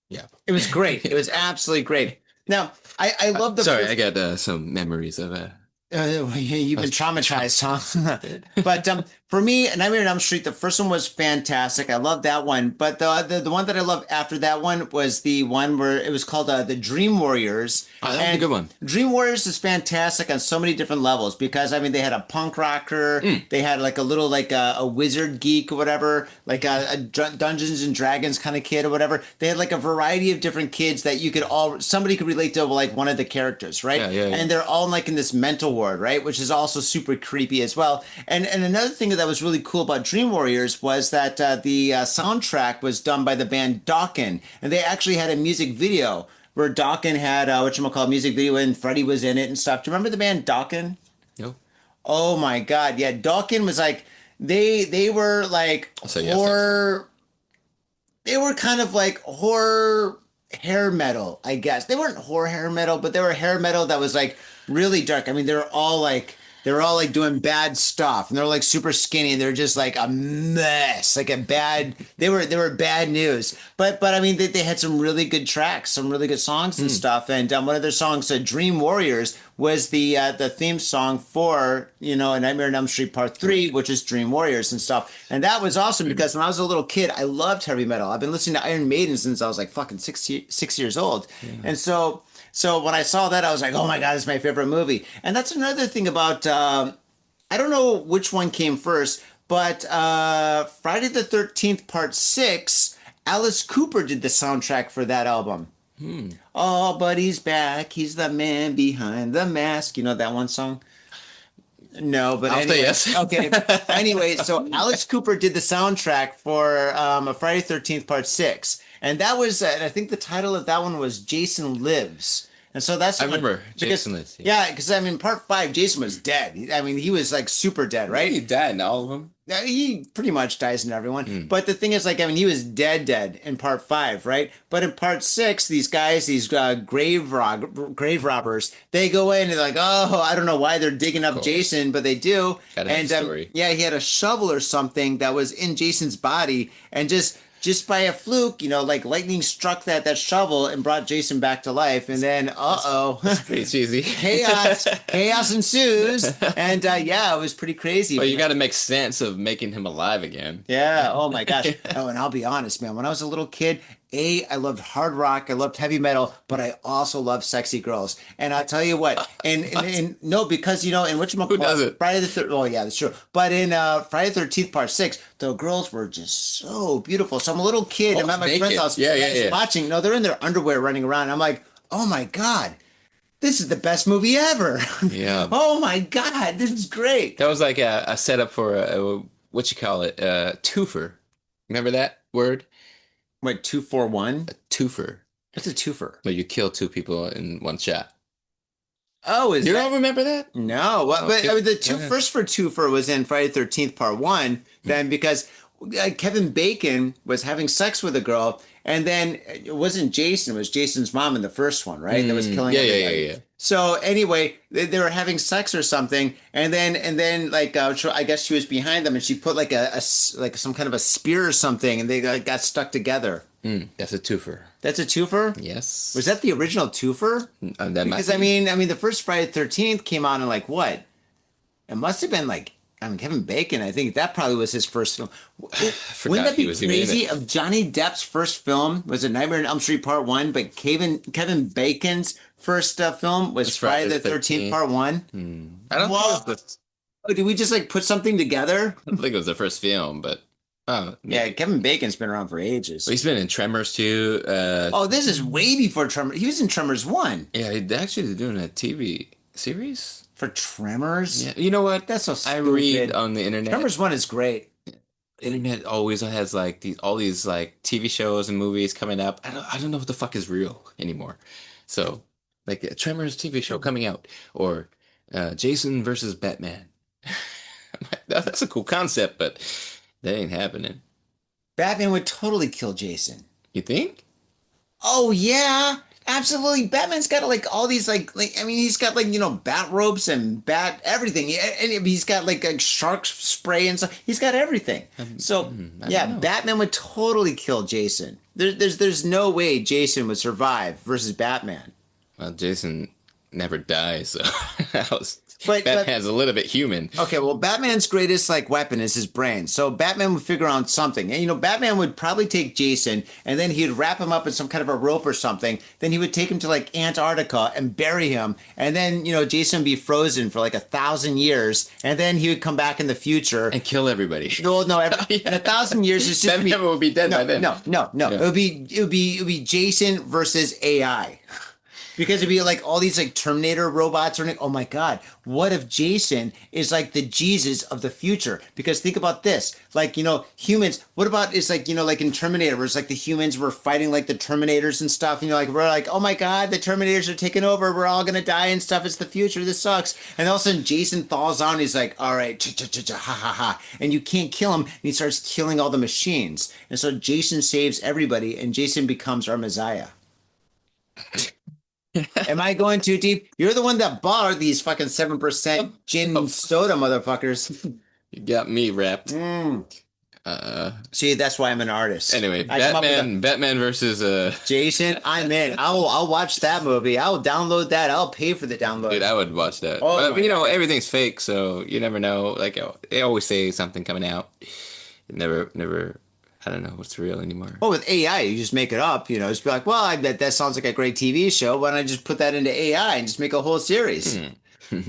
Yeah, it was great. It was absolutely great. Now I love the. Sorry, I got some memories of you've been traumatized, huh? But for me, Nightmare on Elm Street, the first one was fantastic. I love that one. But the one that I loved after that one was the one where it was called the Dream Warriors. Oh, that was a good one. Dream Warriors is fantastic on so many different levels because, I mean, they had a punk rocker, they had like a little like a wizard geek or whatever, like a Dungeons and Dragons kind of kid or whatever. They had like a variety of different kids that somebody could relate to, like one of the characters, right? Yeah. And they're all like in this mental board, right? Which is also super creepy as well. And another thing that was really cool about Dream Warriors was that the soundtrack was done by the band Dokken, and they actually had a music video where Dokken had whatchamacallit music video and Freddie was in it and stuff. Do you remember the band Dokken? No. Oh my God, yeah, Dokken was like they were like horror. They were kind of like horror hair metal, I guess. They weren't horror hair metal, but they were hair metal that was like really dark. I mean, they were all like doing bad stuff, and they were like super skinny, and they're just like a mess, like a bad. They were bad news, but I mean, they had some really good tracks, some really good songs and stuff. And one of their songs, "Dream Warriors," was the theme song for A Nightmare on Elm Street Part 3, which is Dream Warriors and stuff. And that was awesome because when I was a little kid, I loved heavy metal. I've been listening to Iron Maiden since I was like fucking 6 years old, and so. So when I saw that, I was like, oh my God, it's my favorite movie. And that's another thing about, I don't know which one came first, but Friday the 13th Part 6, Alice Cooper did the soundtrack for that album. Oh, but he's back. He's the man behind the mask. You know that one song? No, but I'll say yes. Okay. Anyway, so Alice Cooper did the soundtrack for a Friday 13th Part 6. And that was, I think the title of that one was Jason Lives. And so that's... I remember Jason Lives. Yeah, because I mean, Part 5, Jason was dead. I mean, he was like super dead, right? He died in all of them. He pretty much dies in everyone. But the thing is, like, I mean, he was dead in Part 5, right? But in Part 6, these guys, these grave robbers, they go in and they're like, oh, I don't know why they're digging up Jason, but they do. Gotta have a story. Yeah, he had a shovel or something that was in Jason's body, and just by a fluke, like lightning struck that shovel and brought Jason back to life. And then, That's pretty cheesy. chaos ensues. And yeah, it was pretty crazy. But you got to make sense of making him alive again. Yeah. Oh my gosh. Oh, and I'll be honest, man. When I was a little kid, I loved hard rock, I loved heavy metal, but I also loved sexy girls. And I'll tell you what, and no, because in Who does it? Friday the 13th, oh yeah, that's true. But in Friday the 13th Part 6, the girls were just so beautiful. So I'm a little kid, I'm at my friend's house, watching, they're in their underwear running around. I'm like, oh my God, this is the best movie ever. Yeah. Oh my God, this is great. That was like a setup for twofer. Remember that word? Wait, 2-4-1? A twofer. What's a twofer? Where you kill two people in one shot. Oh, You don't remember that? No, but I mean, the first for twofer was in Friday the 13th Part 1. Then because Kevin Bacon was having sex with a girl, and then it wasn't Jason, it was Jason's mom in the first one, right? That was killing everybody. Yeah. So anyway, they were having sex or something, and then like I guess she was behind them, and she put like some kind of a spear or something, and they got stuck together. That's a twofer. That's a twofer? Yes. Was that the original twofer? Because I mean, the first Friday the 13th came out in like what? It must have been like, Kevin Bacon, I think that probably was his first film. Wouldn't that be crazy if Johnny Depp's first film was A Nightmare on Elm Street Part 1, but Kevin Bacon's first film was Friday the 13th Part 1? I don't know. Oh, did we just like put something together? I don't think it was the first film, but... yeah, Kevin Bacon's been around for ages. Well, he's been in Tremors too. This is way before Tremors. He was in Tremors 1. Yeah, he's actually doing a TV series. For Tremors? Yeah, you know what? That's so stupid. I read on the internet. Tremors 1 is great. Internet always has like all these like TV shows and movies coming up. I don't know what the fuck is real anymore. So like a Tremors TV show coming out, or Jason versus Batman. That's a cool concept, but that ain't happening. Batman would totally kill Jason. You think? Oh yeah. Absolutely, Batman's got like all these he's got like bat ropes and bat everything, and he's got like a shark spray and stuff. He's got everything. So yeah, Batman would totally kill Jason. There's no way Jason would survive versus Batman. Well, Jason never dies, so But Batman's a little bit human. Okay, well, Batman's greatest weapon is his brain. So Batman would figure out something. And Batman would probably take Jason, and then he'd wrap him up in some kind of a rope or something. Then he would take him to Antarctica and bury him. And then Jason would be frozen for 1,000 years, and then he would come back in the future and kill everybody. No, in 1,000 years, it's just Batman would be dead by then. No. Yeah. It would be Jason versus AI. because it'd be like all these like Terminator robots or oh my God, what if Jason is like the Jesus of the future? Because think about this, like, humans, what about is like, like in Terminator, where it's like the humans were fighting like the Terminators and stuff, and like we're like, oh my God, the Terminators are taking over, we're all gonna die and stuff, it's the future, this sucks. And all of a sudden Jason thaws out and he's like, all right, ha ha ha, and you can't kill him, and he starts killing all the machines. And so Jason saves everybody, and Jason becomes our Messiah. Am I going too deep? You're the one that bought these fucking 7% gin soda, motherfuckers. You got me wrapped. See, that's why I'm an artist. Anyway, I come up with Batman versus Jason, I'm in. I'll watch that movie. I'll download that. I'll pay for the download. Dude, I would watch that. Oh But everything's fake, so you never know. Like they always say something coming out. It never. I don't know what's real anymore. Well, with AI, you just make it up. Just be like, well, I bet that sounds like a great TV show. Why don't I just put that into AI and just make a whole series?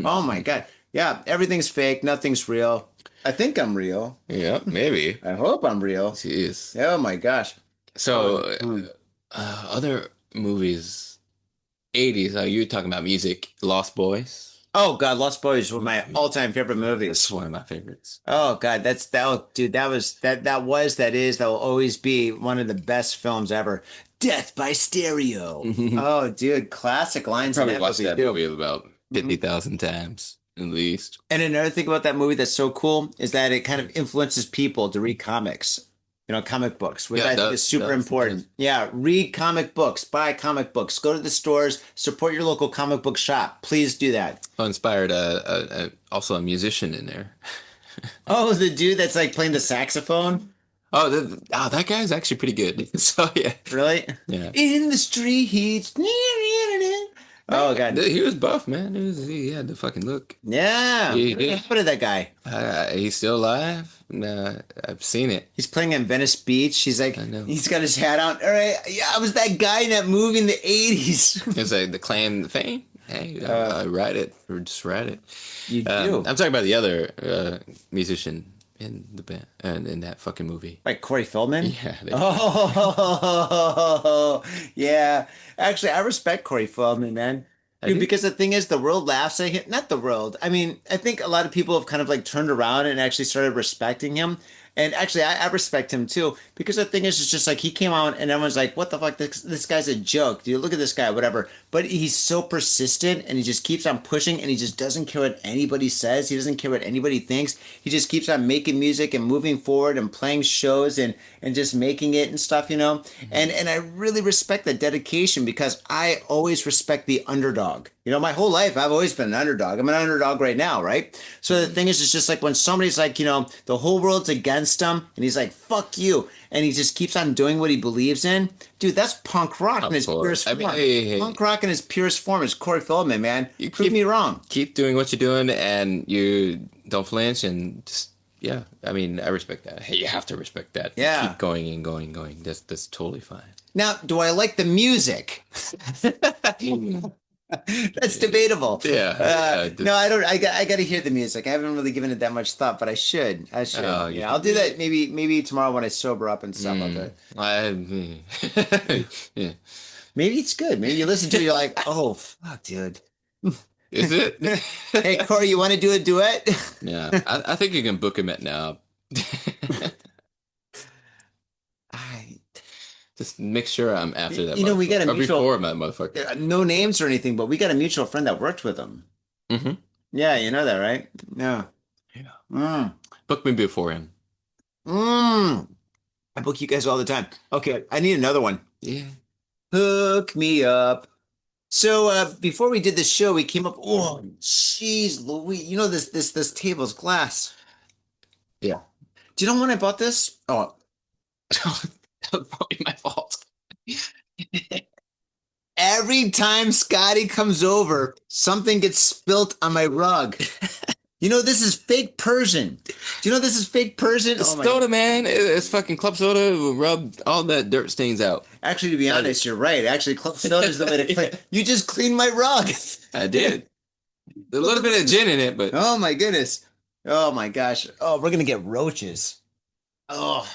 Oh my God. Yeah, everything's fake. Nothing's real. I think I'm real. Yeah, maybe. I hope I'm real. Jeez. Oh my gosh. So, other movies, 80s, you were talking about music, Lost Boys. Oh God, Lost Boys were my all-time favorite movies. It's one of my favorites. Oh God, dude, that will always be one of the best films ever. Death by Stereo. Oh, dude, classic lines. Probably in that watched movie that too. movie about 50,000 times at least. And another thing about that movie that's so cool is that it kind of influences people to read comics. Comic books, which I think is super important. Yeah, read comic books, buy comic books, go to the stores, support your local comic book shop. Please do that. Inspired also a musician in there. Oh, the dude that's like playing the saxophone? Oh, that guy's actually pretty good. So yeah. Really? Yeah. In the streets. Oh God. He was buff, man. He had the fucking look. Yeah. Yeah. What happened to that guy? He's still alive. I've seen it. He's playing in Venice Beach. He's like, I know. he's got his hat on. All right. Yeah, I was that guy in that movie in the 80s. It's like the claim to fame. Hey, I write it or just write it. You do. I'm talking about the other musician in the band and in that fucking movie. Like Corey Feldman? Yeah. Oh, yeah. Actually, I respect Corey Feldman, man. Dude, do? because the thing is, the world laughs at him. Not the world. I mean, I think a lot of people have kind of like turned around and actually started respecting him. And actually, I respect him too, because the thing is, it's just like he came out and everyone's like, what the fuck? This guy's a joke. Dude, look at this guy, whatever. But he's so persistent and he just keeps on pushing and he just doesn't care what anybody says. He doesn't care what anybody thinks. He just keeps on making music and moving forward and playing shows and just making it and stuff, Mm-hmm. And I really respect that dedication because I always respect the underdog. My whole life, I've always been an underdog. I'm an underdog right now, right? So the thing is, it's just like when somebody's like, the whole world's against him, and he's like, fuck you, and he just keeps on doing what he believes in. Dude, that's punk rock in its purest form. Hey. Punk rock in its purest form is Corey Feldman, man. You Prove me wrong. Keep doing what you're doing, and you don't flinch, and just yeah. I mean, I respect that. Hey, you have to respect that. Yeah. Keep going and going and going. That's totally fine. Now, do I like the music? That's debatable. Yeah. No, I don't. I got to hear the music. I haven't really given it that much thought, but I should. Oh, Yeah, I'll do that. Maybe tomorrow when I sober up and stuff. I'll do it. Yeah. Maybe it's good. Maybe you listen to it, you're like, oh fuck, dude. Is it? Hey Corey, you want to do a duet? Yeah. I think you can book him at now. Just make sure I'm after that. We got a or mutual. before that motherfucker. No names or anything, but we got a mutual friend that worked with him. Mm-hmm. Yeah, you know that, right? Yeah. Yeah. Book me before him. I book you guys all the time. Okay, I need another one. Yeah. Hook me up. So before we did this show, we came up. Oh, jeez, Louis! This table's glass. Yeah. Do you know when I bought this? Oh, That was probably my fault. every time Scotty comes over, something gets spilt on my rug. This is fake Persian. Do you know this is fake Persian? Soda, man. It's fucking club soda. Will rub all that dirt stains out. Actually, to be honest, you're right. Actually, club soda is the way to clean. You just cleaned my rug. I did. A little bit of gin in it, but Oh my goodness. Oh my gosh. Oh, we're gonna get roaches. Oh.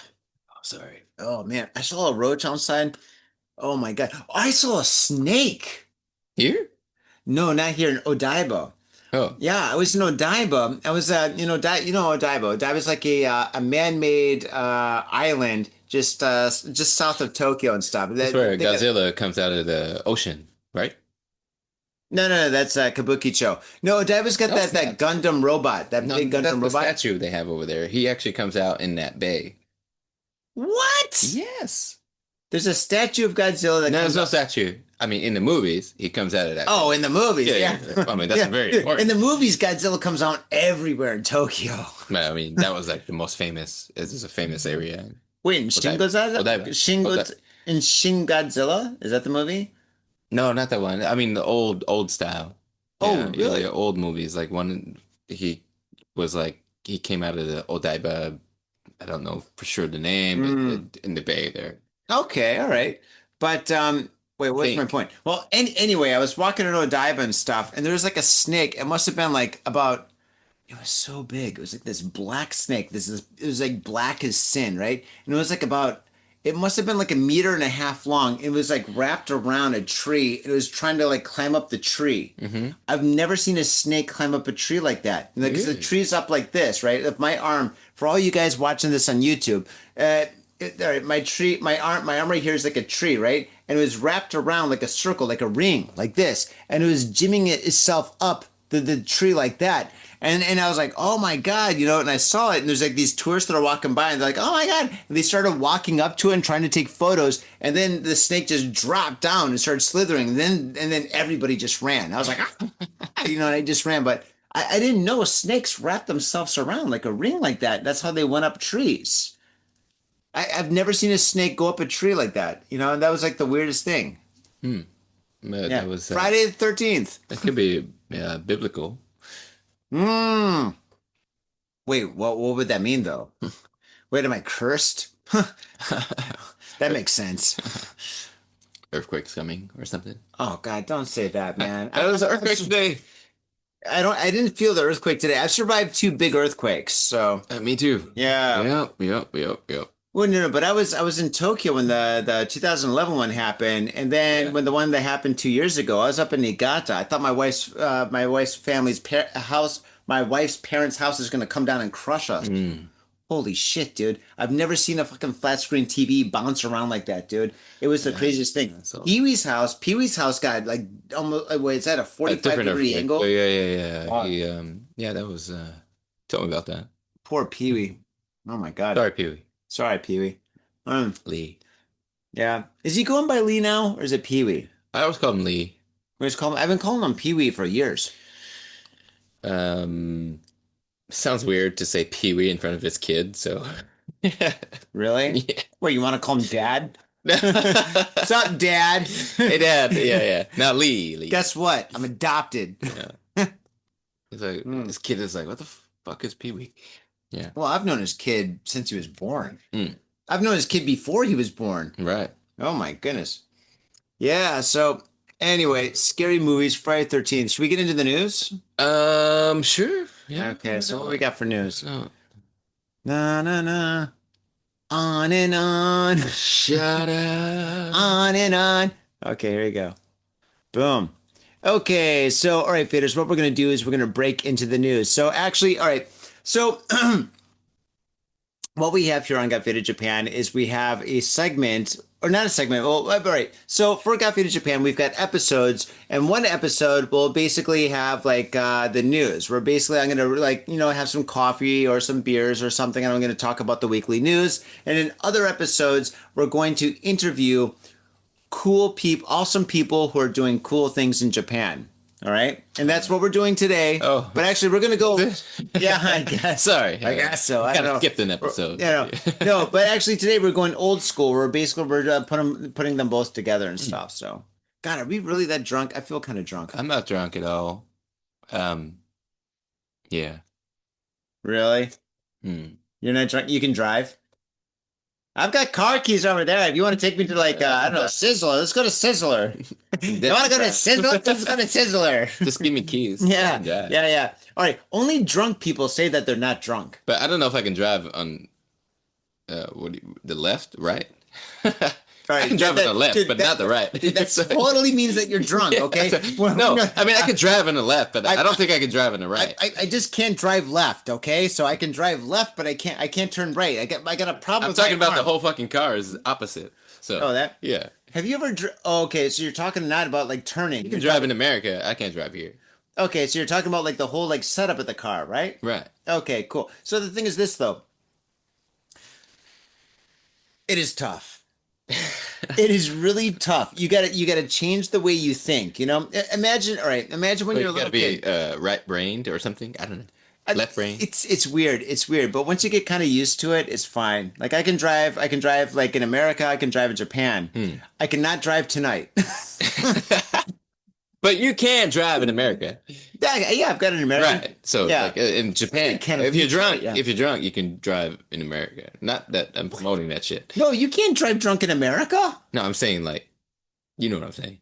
sorry. Oh man, I saw a roach outside. Oh my god, I saw a snake. Here? No, not here in Odaiba. Oh, Yeah, I was in Odaiba. I was, you know Odaiba. Odaiba's like a man-made island just south of Tokyo and stuff. that's where Godzilla comes out of the ocean, right? No, that's Kabukicho. No, Odaiba's got No, it's that not. Gundam robot, that No, big that's Gundam the robot. statue they have over there. He actually comes out in that bay. What? Yes. There's a statue of Godzilla that No, comes there's no out. statue. I mean, in the movies, he comes out of that. Oh, in the movies, yeah. I mean, that's very Dude, important. in the movies, Godzilla comes out everywhere in Tokyo. I mean, that was like the most famous. It's a famous area. Wait, in Shin Odaiba. Godzilla? In Shin Godzilla? Is that the movie? No, not that one. I mean, the old style. Oh, Yeah, really? the old movies. Like one, he was like he came out of the Odaiba. I don't know for sure the name, but in the bay there. Okay, all right. But wait, what's my Think. point? Well, anyway, I was walking in Odaiba and stuff, and there was like a snake. It must have been like about. It was so big. It was like this black snake. It was like black as sin, right? And it was like about. It must have been like 1.5 meters long. It was like wrapped around a tree. It was trying to like climb up the tree. I've never seen a snake climb up a tree like that. Like 'cause the Really? tree's up like this, right? If my arm, for all you guys watching this on YouTube, all right, my arm right here is like a tree, right? And it was wrapped around like a circle, like a ring, like this, and it was jimmying itself up the tree like that. And I was like, oh my God, and I saw it, and there's like these tourists that are walking by, and they're like, oh my God. And they started walking up to it and trying to take photos, and then the snake just dropped down and started slithering, and then everybody just ran. I was like, and I just ran, but I didn't know snakes wrap themselves around like a ring like that. That's how they went up trees. I've never seen a snake go up a tree like that. And that was like the weirdest thing. But Yeah. that was Friday the 13th. that could be biblical. Wait, what would that mean though? Wait, am I cursed? That makes sense. Earthquake's coming or something. Oh God, don't say that, man. That was an earthquake today. I didn't feel the earthquake today. I've survived 2 big earthquakes, so Me too. yeah. Yep. Well, no, but I was in Tokyo when the 2011 one happened, and then when the one that happened 2 years ago, I was up in Niigata. I thought my wife's family's house, my wife's parents' house is gonna come down and crush us. Holy shit, dude! I've never seen a fucking flat screen TV bounce around like that, dude. It was the craziest thing. so- Pee-wee's house got like almost. Wait, is that a A 45-degree earthquake. angle? Yeah. Wow. He that was tell me about that. Poor Pee-wee. Oh my God. Sorry, Pee-wee. Sorry, Pee-wee. Lee. Yeah. Is he going by Lee now, or is it Pee-wee? I always call him Lee. I've been calling him Pee-wee for years. Sounds weird to say Pee-wee in front of his kid, so Really? yeah. Wait, you want to call him Dad? What's up, Dad? Hey, Dad. Yeah. Now Lee. Guess what? I'm adopted. He's like, this kid is like, what the fuck is Pee-wee? Yeah. Well, I've known his kid since he was born. Mm. I've known his kid before he was born. Right. Oh my goodness. Yeah. So anyway, scary movies. Friday 13th. Should we get into the news? Sure. Yeah. Okay. So what we got for news? So, Na na na. On and on. shut up. On and on. Okay, here we go. Boom. Okay, so all right, faders, what we're gonna do is we're gonna break into the news. So actually, all right. So what we have here on Got Faded Japan is we have a segment, or not a segment. Well, all right. So for Got Faded Japan, we've got episodes, and one episode will basically have like the news. Where basically I'm gonna have some coffee or some beers or something, and I'm gonna talk about the weekly news. And in other episodes, we're going to interview cool people, awesome people who are doing cool things in Japan. All right, and that's what we're doing today. Oh. But actually, we're gonna go. Yeah, I guess. Sorry. I guess so. I Kind don't of know. skipped an episode. No, but actually today we're going old school. We're putting them both together and stuff. So, God, are we really that drunk? I feel kind of drunk. I'm not drunk at all. Yeah. Really? You're not drunk? You can drive? I've got car keys over there. If you want to take me to like, I don't know, Sizzler, let's go to Sizzler. You want to go to Sizzler? Let's go to Sizzler. Just give me keys. Yeah. All right. Only drunk people say that they're not drunk. But I don't know if I can drive on the left, right? All right, I can drive on the left, dude, but not the right. Dude, that totally means that you're drunk. Okay. No, I mean I could drive on the left, but I don't think I could drive on the right. I just can't drive left. Okay, so I can drive left, but I can't turn right. I got a problem. I'm with talking my about the arm. whole fucking car is opposite. So Oh, that. yeah, Have you ever? Okay, so you're talking not about like turning. you can drive in America. I can't drive here. Okay, so you're talking about like the whole like setup of the car, right? Right. Okay, cool. So the thing is this though. It is tough. It is really tough. You got to change the way you think, you know? Imagine, all right, imagine when But you're a you gotta little be kid. right-brained or something. I don't know. Left-brained. It's weird. It's weird, but once you get kind of used to it, it's fine. Like I can drive like in America, I can drive in Japan. I cannot drive tonight. But you can drive in America. Yeah, I've got an American. Right. So Yeah. like in Japan, Kind if of you're drunk, yeah. if you're drunk, you can drive in America. Not that I'm promoting that shit. No, you can't drive drunk in America? No, I'm saying like, you know what I'm saying.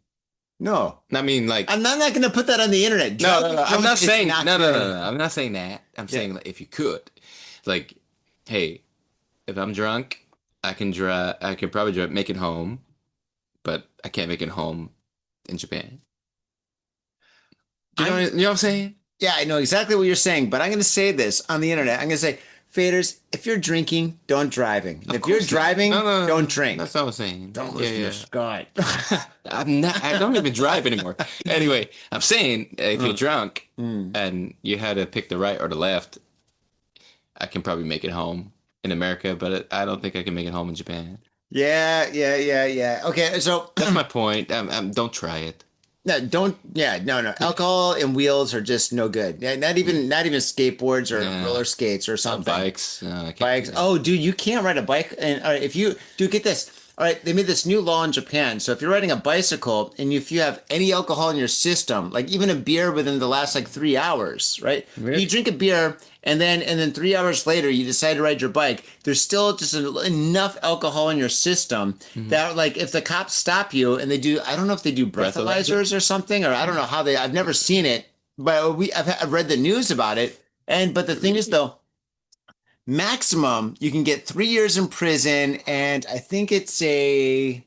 No. I mean like, I'm not going to put that on the internet. no, Drunk- I'm drunk not is saying not no. good. I'm not saying that. I'm saying like if you could, like, hey, if I'm drunk, I can drive. I could probably make it home, but I can't make it home in Japan. You know what I'm saying? Yeah, I know exactly what you're saying, but I'm going to say this on the internet. I'm going to say, faders, if you're drinking, don't driving. If you're course not. driving, No. don't drink. That's what I'm saying. Don't Yeah, listen to yeah. this guy. I'm not. I don't even drive anymore. Anyway, I'm saying if you're drunk and you had to pick the right or the left, I can probably make it home in America, but I don't think I can make it home in Japan. Yeah. Okay, so That's my point. Don't try it. no, don't. Yeah, no. Alcohol and wheels are just no good. Yeah, not even skateboards or Yeah. roller skates or On something. bikes. No, I can't Bikes. do that. Oh, dude, you can't ride a bike. And all right, if you do get this. All right, they made this new law in Japan. So if you're riding a bicycle and if you have any alcohol in your system, like even a beer within the last like 3 hours, right? Really? You drink a beer and then 3 hours later you decide to ride your bike. There's still just enough alcohol in your system that like if the cops stop you and they do, I don't know if they do breathalyzers or something, or I don't know how I've never seen it, but I've read the news about it. But the thing is though, maximum you can get 3 years in prison, and I think it's a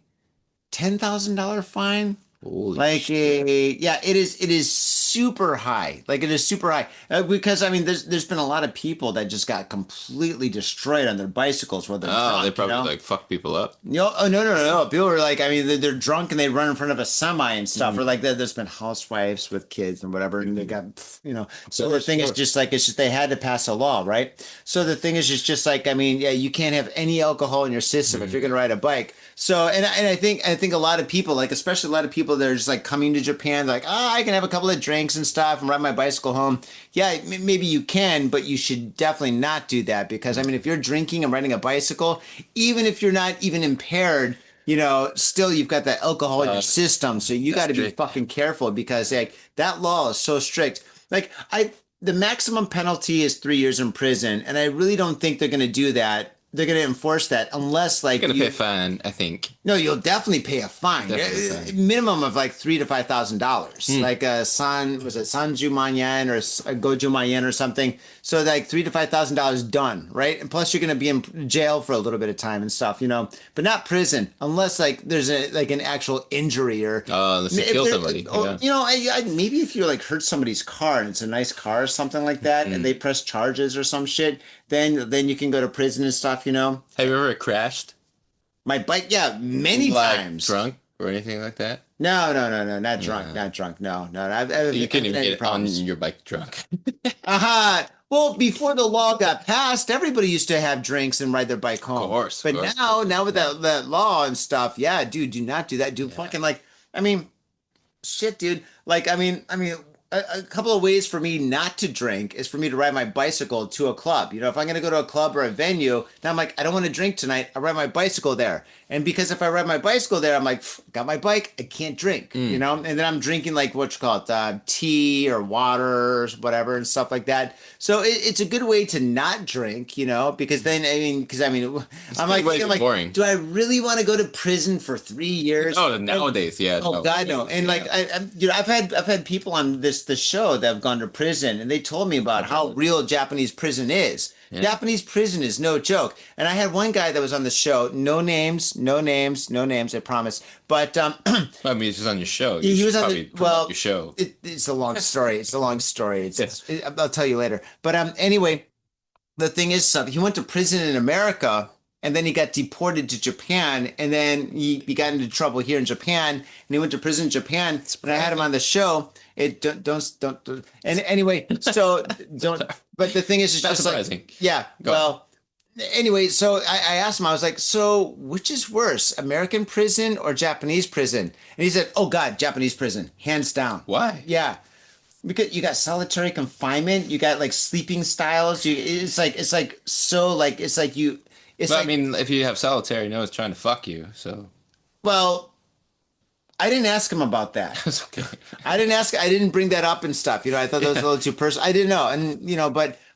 $10,000 fine. Holy Like it is super high. Like it is super high because I mean, there's been a lot of people that just got completely destroyed on their bicycles where they're Oh, drunk, they probably you know? like fuck people up. Oh no. People were like, I mean, they're drunk and they run in front of a semi and stuff. Or like there's been housewives with kids and whatever, and they got, you know. So the thing is just like it's just they had to pass a law, right? So the thing is just like, I mean, yeah, you can't have any alcohol in your system if you're gonna ride a bike. So and I think a lot of people, like especially a lot of people that are just like coming to Japan, like, oh, I can have a couple of drinks and stuff and ride my bicycle home. Yeah, maybe you can, but you should definitely not do that because I mean, if you're drinking and riding a bicycle, even if you're not even impaired, you know, still you've got that alcohol in your system. So you got to be strict. fucking careful because like that law is so strict. Like the maximum penalty is 3 years in prison, and I really don't think they're going to do that. They're going to enforce that unless like You're gonna pay a fine, I think. no, you'll definitely pay a fine. Definitely a fine. Minimum of like $3,000 to $5,000. Like Sanju Manyan or Goju Manyan or something. So like $3,000 to $5,000 done, right? And plus you're going to be in jail for a little bit of time and stuff, you know, but not prison unless like there's an actual injury or Unless you if kill there- somebody. or, Yeah. you know, maybe if you like hurt somebody's car and it's a nice car or something like that, and they press charges or some shit, then you can go to prison and stuff, you know. Have you ever crashed? My bike, yeah, many Like times. drunk or anything like that? No, not drunk, not drunk. No. You couldn't even had get on problems. your bike drunk. Well, before the law got passed, everybody used to have drinks and ride their bike home. Of course. But now with that law and stuff, yeah, dude, do not do that. Dude, fucking like, I mean, shit, dude. Like, I mean, a couple of ways for me not to drink is for me to ride my bicycle to a club. You know, if I'm going to go to a club or a venue, then I'm like, I don't want to drink tonight. I ride my bicycle there. And because if I ride my bicycle there, I'm like, got my bike, I can't drink, you know? And then I'm drinking like, what you call it, tea or water or whatever and stuff like that. So it's a good way to not drink, you know, because then, I'm like, boring. do I really want to go to prison for 3 years? Oh, nowadays, yeah. Oh no. God, no! And like, I've had people on this show that have gone to prison, and they told me about how real Japanese prison is. Yeah. Japanese prison is no joke. And I had one guy that was on the show. No names. I promise. But I mean, it's just on your show. he was on probably the promote your show. It's a long story. I'll tell you later. But anyway, the thing is, he went to prison in America, and then he got deported to Japan, and then he got into trouble here in Japan, and he went to prison in Japan. When I had him on the show, don't. And anyway, so don't. But the thing is, it's That's just surprising. like, yeah. Go Well, anyway, so I asked him. I was like, so which is worse, American prison or Japanese prison? And he said, oh God, Japanese prison, hands down. Why? Yeah. Because you got solitary confinement, you got like sleeping styles. It's like But I mean, if you have solitary, no one's trying to fuck you, so well, I didn't ask him about that. it's okay. I didn't bring that up and stuff. I thought that was a little too personal. I didn't know, and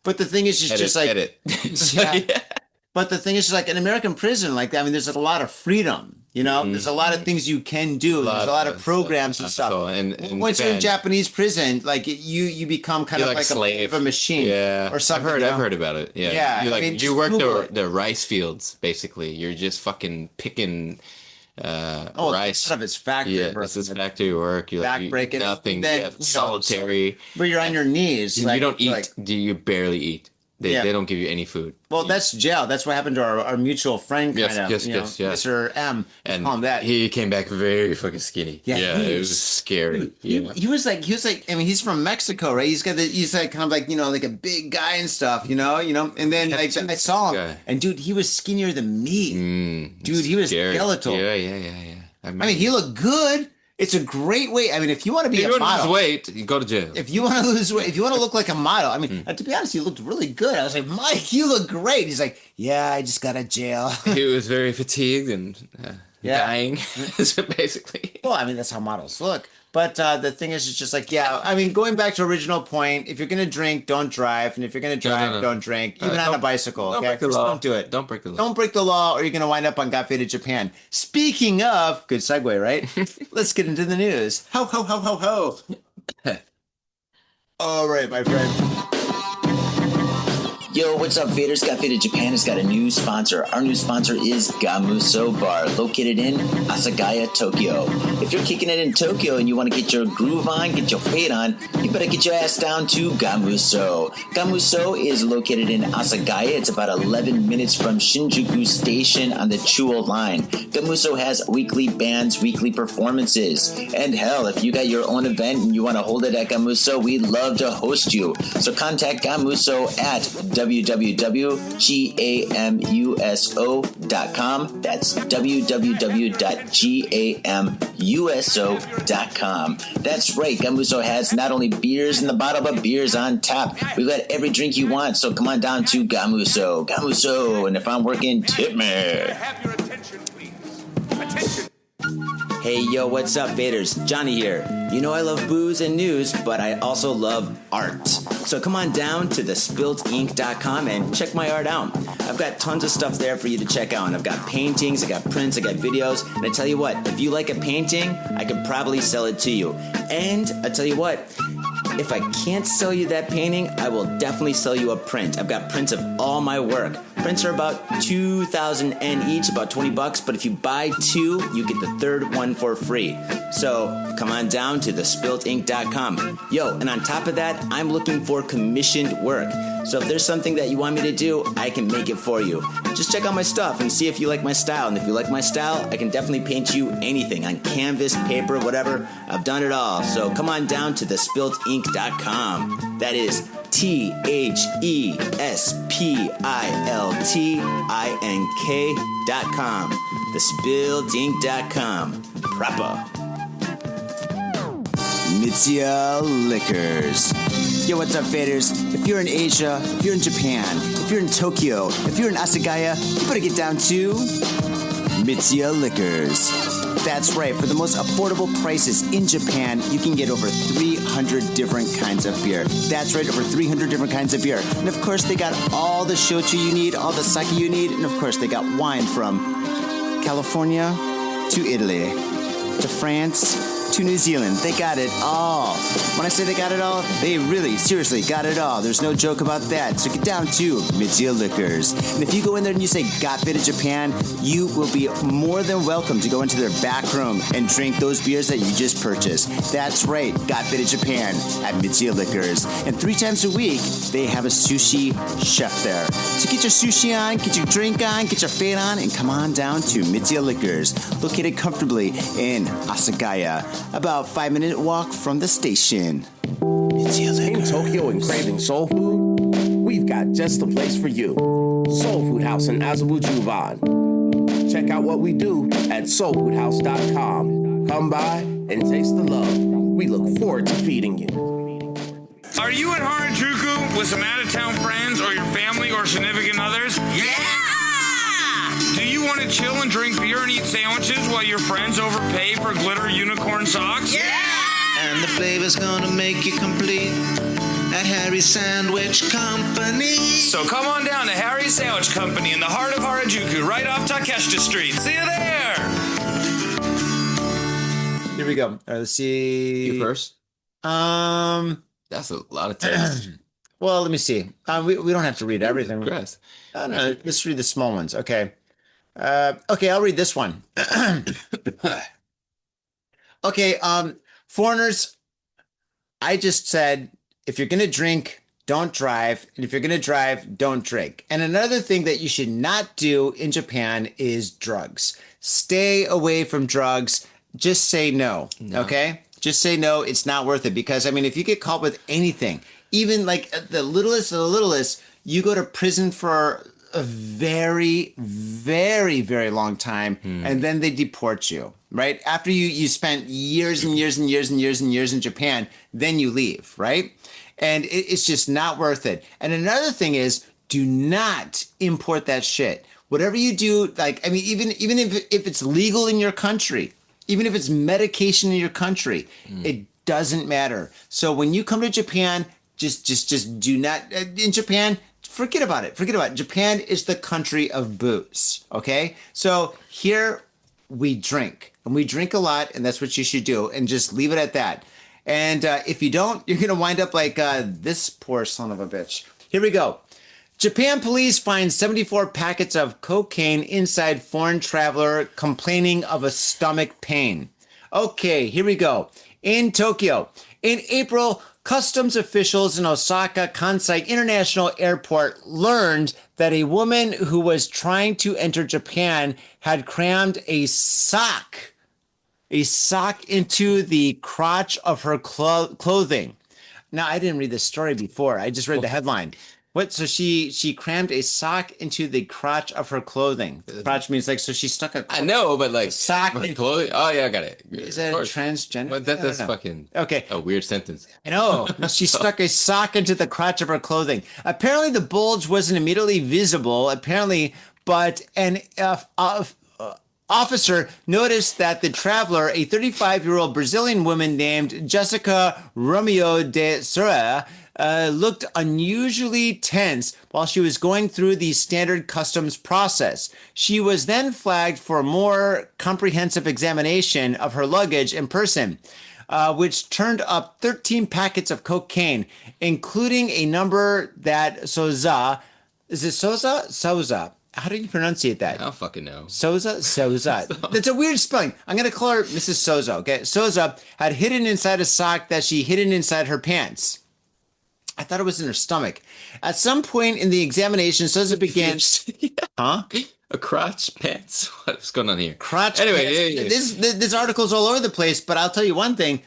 but the thing is, it's just like edit. Yeah. But the thing is, just like in American prison, like I mean, there's a lot of freedom. There's a lot of things you can do. There's a lot of programs and stuff. And once you're in Japanese prison, like you become kind you're of like a slave, a machine, or something. I've heard about it. Yeah, Yeah, You I mean, you work Google the rice fields basically. You're just fucking picking rice. A lot of it's factory Yeah, work. this is factory work. You're Back breaking. nothing. Then, You have solitary. Where you're on your knees. You like, don't eat. like- You barely eat. They Yeah. don't give you any food. well, that's jail. That's what happened to our mutual friend, kind of. Yes, Mr. M. And Call him that. he came back very fucking skinny. Yeah, Yeah, he it was- was scary. He was like, I mean, he's from Mexico, right? He's like kind of like, like a big guy and stuff, and then I saw him, guy. and dude, he was skinnier than me. Dude, he was Scary. skeletal. Yeah. I mean, he looked good. It's a great way. I mean, if you want to be If a you want to model, lose weight, you go to jail. if you want to lose weight, if you want to look like a model, I mean, to be honest, you looked really good. I was like, Mike, you look great. He's like, yeah, I just got out of jail. He was very fatigued and dying, so basically. Well, I mean, that's how models look. But the thing is, it's just like, yeah, I mean, going back to original point, if you're going to drink, don't drive. And if you're going to drive, No. don't drink, even on a bicycle. Don't Okay? break the Just law. don't do it. Don't break the law. Don't break the law, or you're going to wind up on Got Faded Japan. Speaking of, good segue, right? Let's get into the news. Ho, ho, ho, ho, ho. All right, my friend. Yo, what's up, Faders? Got Faded Japan has got a new sponsor. Our new sponsor is Gamuso Bar, located in Asagaya, Tokyo. If you're kicking it in Tokyo and you want to get your groove on, get your fade on, you better get your ass down to Gamuso. Gamuso is located in Asagaya. It's about 11 minutes from Shinjuku Station on the Chuo line. Gamuso has weekly bands, weekly performances. And hell, if you got your own event and you want to hold it at Gamuso, we'd love to host you. So contact Gamuso at www.gamuso.com. That's www.gamuso.com. That's right, Gamuso has not only beers in the bottle, but beers on tap. We've got every drink you want, so come on down to Gamuso. Gamuso, and if I'm working, tip me. Have your attention, please. Attention. Hey, yo, what's up, Vaders? Johnny here. You know I love booze and news, but I also love art. So come on down to thespiltinc.com and check my art out. I've got tons of stuff there for you to check out. I've got paintings, I got prints, I got videos. And I tell you what, if you like a painting, I could probably sell it to you. And I tell you what, if I can't sell you that painting, I will definitely sell you a print. I've got prints of all my work. Prints are about 2,000 N each, about $20, but if you buy two, you get the third one for free. So come on down to thespiltinc.com. Yo, and on top of that, I'm looking for commissioned work. So if there's something that you want me to do, I can make it for you. Just check out my stuff and see if you like my style. And if you like my style, I can definitely paint you anything on canvas, paper, whatever. I've done it all. So come on down to thespiltinc.com. That is THESPILTINK.com. Thespiltinc.com. Proper. MITSUYA Liquors. Yo, what's up, faders? If you're in Asia, if you're in Japan, if you're in Tokyo, if you're in Asagaya, you better get down to MITSUYA Liquors. That's right, for the most affordable prices in Japan, you can get over 300 different kinds of beer. That's right, over 300 different kinds of beer. And of course, they got all the shochu you need, all the sake you need, and of course, they got wine from California to Italy to France to New Zealand. They got it all. When I say they got it all, they really, seriously got it all. There's no joke about that. So get down to MITSUYA Liquors. And if you go in there and you say, Got Faded Japan, you will be more than welcome to go into their back room and drink those beers that you just purchased. That's right, Got Faded Japan at MITSUYA Liquors. And 3 times a week, they have a sushi chef there. So get your sushi on, get your drink on, get your fade on, and come on down to MITSUYA Liquors, located comfortably in Asagaya, about 5-minute walk from the station. MITSUYA In Liquors. Tokyo and craving soul food? We've got just the place for you. Soul Food House in Azabu Check out what we do at soulfoodhouse.com. Come by and taste the love. We look forward to feeding you. Are you in Harajuku with some out-of-town friends or your family or significant others? Yeah! Do you want to chill and drink beer and eat sandwiches while your friends overpay for glitter unicorn socks? Yeah! And the flavor's gonna make you complete at Harry's Sandwich Company. So come on down to Harry's Sandwich Company in the heart of Harajuku, right off Takeshita Street. See you there! Here we go. All right, let's see. You first. That's a lot of text. Well, let me see. We don't have to read everything. Congrats. No, let's read the small ones. Okay. Okay, I'll read this one. Okay, foreigners, I just said, if you're going to drink, don't drive. And if you're going to drive, don't drink. And another thing that you should not do in Japan is drugs. Stay away from drugs. Just say no. Okay? Just say no. It's not worth it. Because, I mean, if you get caught with anything, even like the littlest of the littlest, you go to prison for a very, very, very long time. And then they deport you, right? After you spent years and years and years and years and years in Japan, then you leave, right? And it's just not worth it. And another thing is, do not import that shit. Whatever you do, like, I mean, even if it's legal in your country, even if it's medication in your country, it doesn't matter. So when you come to Japan, just do not, in Japan, forget about it. Forget about it. Japan is the country of booze, okay? So here we drink, and we drink a lot, and that's what you should do, and just leave it at that. And if you don't, you're going to wind up like this poor son of a bitch. Here we go. Japan police find 74 packets of cocaine inside foreign traveler complaining of a stomach pain. Okay, here we go. In Tokyo, in April, customs officials in Osaka Kansai International Airport learned that a woman who was trying to enter Japan had crammed a sock into the crotch of her clothing. Now, I didn't read the story before. I just read the headline. What? So she crammed a sock into the crotch of her clothing. Crotch means like, so she stuck a I know, but like sock my in- clothing. Oh yeah, I got it. Is that transgender? But I don't that's know. fucking Okay. a weird sentence. I know. She stuck a sock into the crotch of her clothing. Apparently, the bulge wasn't immediately visible. Apparently, but an officer noticed that the traveler, a 35-year-old Brazilian woman named Jessica Romeo de Souza, looked unusually tense while she was going through the standard customs process. She was then flagged for a more comprehensive examination of her luggage in person, which turned up 13 packets of cocaine, including a number that Souza, is it Souza? Souza. How do you pronunciate that? I don't fucking know. Souza? That's a weird spelling. I'm going to call her Mrs. Souza, okay? Souza had hidden inside a sock that she hidden inside her pants. I thought it was in her stomach. At some point in the examination, Souza began... Huh? A crotch pants? What's going on here? Crotch Anyway, pants. yeah. This article's all over the place, but I'll tell you one thing.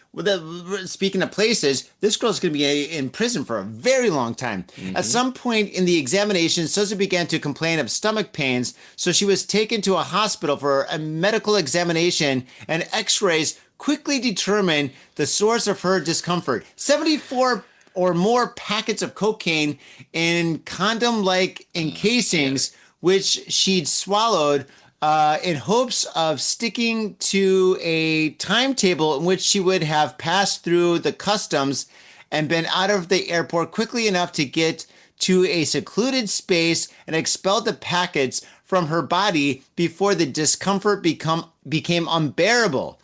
Speaking of places, this girl's going to be in prison for a very long time. At some point in the examination, Souza began to complain of stomach pains, so she was taken to a hospital for a medical examination, and x-rays quickly determined the source of her discomfort. 74 or more packets of cocaine in condom-like encasings, which she'd swallowed in hopes of sticking to a timetable in which she would have passed through the customs and been out of the airport quickly enough to get to a secluded space and expel the packets from her body before the discomfort became unbearable.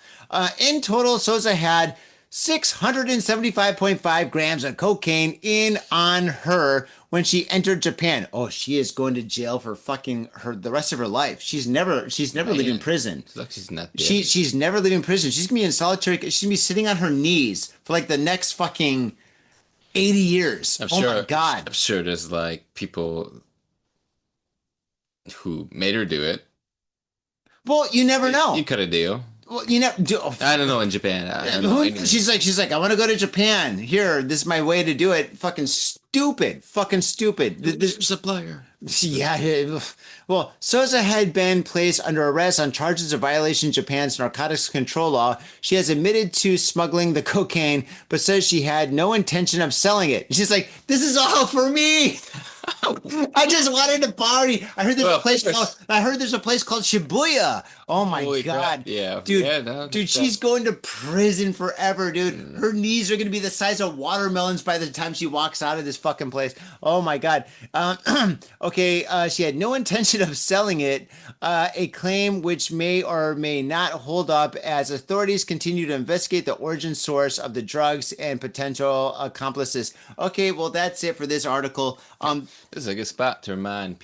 In total, Souza had 675.5 grams of cocaine on her when she entered Japan. Oh, she is going to jail for fucking the rest of her life. She's never leaving prison. It's like she's not dead. She's never leaving prison. She's gonna be in solitary. She's gonna be sitting on her knees for like the next fucking 80 years. My God. I'm sure there's like people who made her do it. Well, you never know. You cut a deal. Well, you never do. I don't know in Japan. I don't know anywhere. She's like, I want to go to Japan. Here, this is my way to do it. Fucking stupid. Supplier. Yeah. Well, Souza had been placed under arrest on charges of violation of Japan's narcotics control law. She has admitted to smuggling the cocaine, but says she had no intention of selling it. She's like, this is all for me. I just wanted to party. I heard there's a place called Shibuya. Oh my Holy God. crap. Yeah. Dude, Yeah, she's going to prison forever, dude. Her knees are going to be the size of watermelons by the time she walks out of this fucking place. Oh my God. Okay, she had no intention of selling it, a claim which may or may not hold up as authorities continue to investigate the origin source of the drugs and potential accomplices. Okay, well, that's it for this article. This is a good spot to remind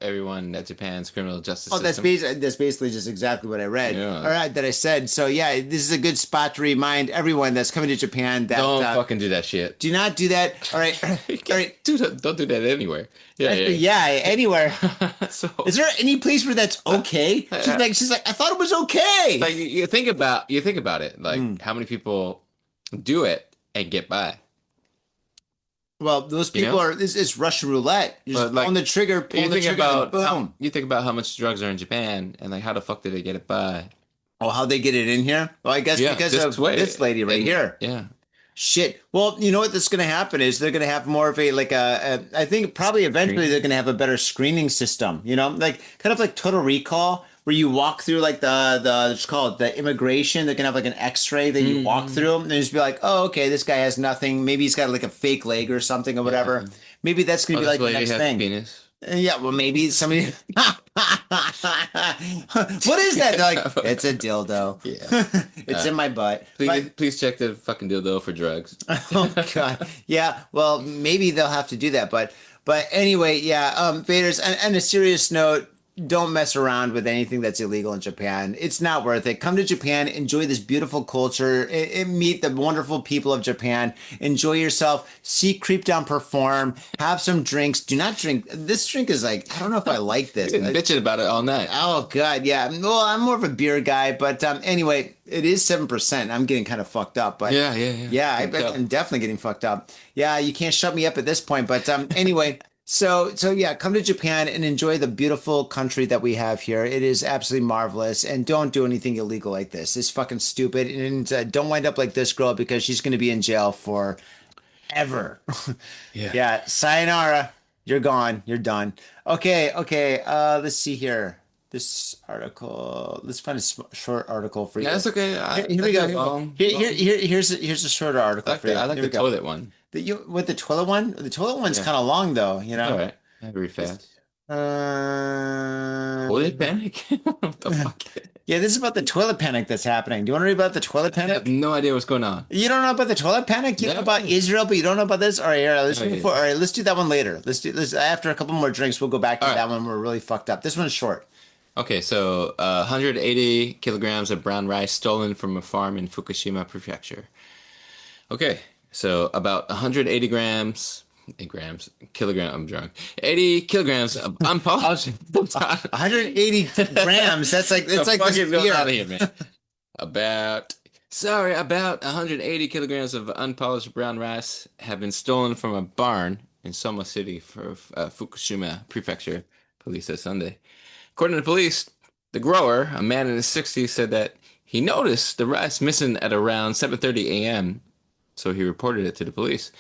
everyone that Japan's criminal justice Oh, system. that's basically just exactly what I read. Yeah. All right, that I said. So yeah, this is a good spot to remind everyone that's coming to Japan that Don't fucking do that shit. do not do that. All right, all right. Don't do that anywhere. Yeah. Yeah, anywhere. So, Is there any place where that's okay? She's like, I thought it was okay. like you think about it. Like how many people do it and get by? Well, those people it's Russian roulette. You just But, like, on the trigger, pull the trigger, and boom. You think about how much drugs are in Japan and like how the fuck did they get it by? Oh, how they get it in here? Well, I guess because of this lady right here. Yeah. Shit. Well, you know what that's going to happen is they're going to have more of I think probably eventually they're going to have a better screening system, like kind of like Total Recall where you walk through like it's called the immigration. They're going to have like an x-ray that you walk through and just be like, oh, okay, this guy has nothing. Maybe he's got like a fake leg or something or whatever. Maybe that's going to be like the next thing. Penis. Yeah, well, maybe somebody. What is that? They're like, it's a dildo. Yeah. It's in my butt. Please check the fucking dildo for drugs. Oh God. Yeah. Well, maybe they'll have to do that, but anyway, yeah. Faders. And a serious note. Don't mess around with anything that's illegal in Japan. It's not worth it. Come to Japan, enjoy this beautiful culture, meet the wonderful people of Japan, enjoy yourself, see Creep Down perform, have some drinks. Do not drink. This drink is like, I don't know if I like this. You've been bitching about it all night. Oh God, yeah. Well, I'm more of a beer guy, but anyway, it is 7%. I'm getting kind of fucked up, but yeah, I'm definitely getting fucked up. Yeah, you can't shut me up at this point, but anyway. So yeah, come to Japan and enjoy the beautiful country that we have here. It is absolutely marvelous, and don't do anything illegal like this. It's fucking stupid, and don't wind up like this girl because she's going to be in jail forever. Yeah. Sayonara. You're gone. You're done. Okay. Let's see here. This article. Let's find a short article for you. Yeah, that's okay. Here we go. Here's a shorter article for you. I like the toilet one. With the toilet one? The toilet one's kind of long, though, All right. Very fast. Toilet Toilet panic? What the fuck? Yeah, this is about the toilet panic that's happening. Do you want to read about the toilet I panic? have no idea what's going on. You don't know about the toilet panic? You know about Israel, but you don't know about this? All right, here, let's do that one later. Let's after a couple more drinks, we'll go back to that one. We're really fucked up. This one's short. Okay, so 180 kilograms of brown rice stolen from a farm in Fukushima Prefecture. Okay, so about 180 kilogram, I'm drunk. 80 kilograms of unpolished. 180 grams. That's like this beer. Out of here, man. About 180 kilograms of unpolished brown rice have been stolen from a barn in Soma City for Fukushima Prefecture. Police said Sunday. According to the police, the grower, a man in his 60s, said that he noticed the rice missing at around 7:30 a.m., so he reported it to the police.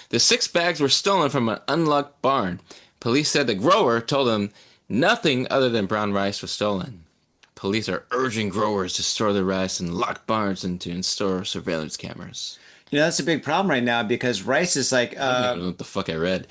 The 6 bags were stolen from an unlocked barn. Police said the grower told them nothing other than brown rice was stolen. Police are urging growers to store their rice in locked barns and to install surveillance cameras. That's a big problem right now because rice is like... I don't know what the fuck I read.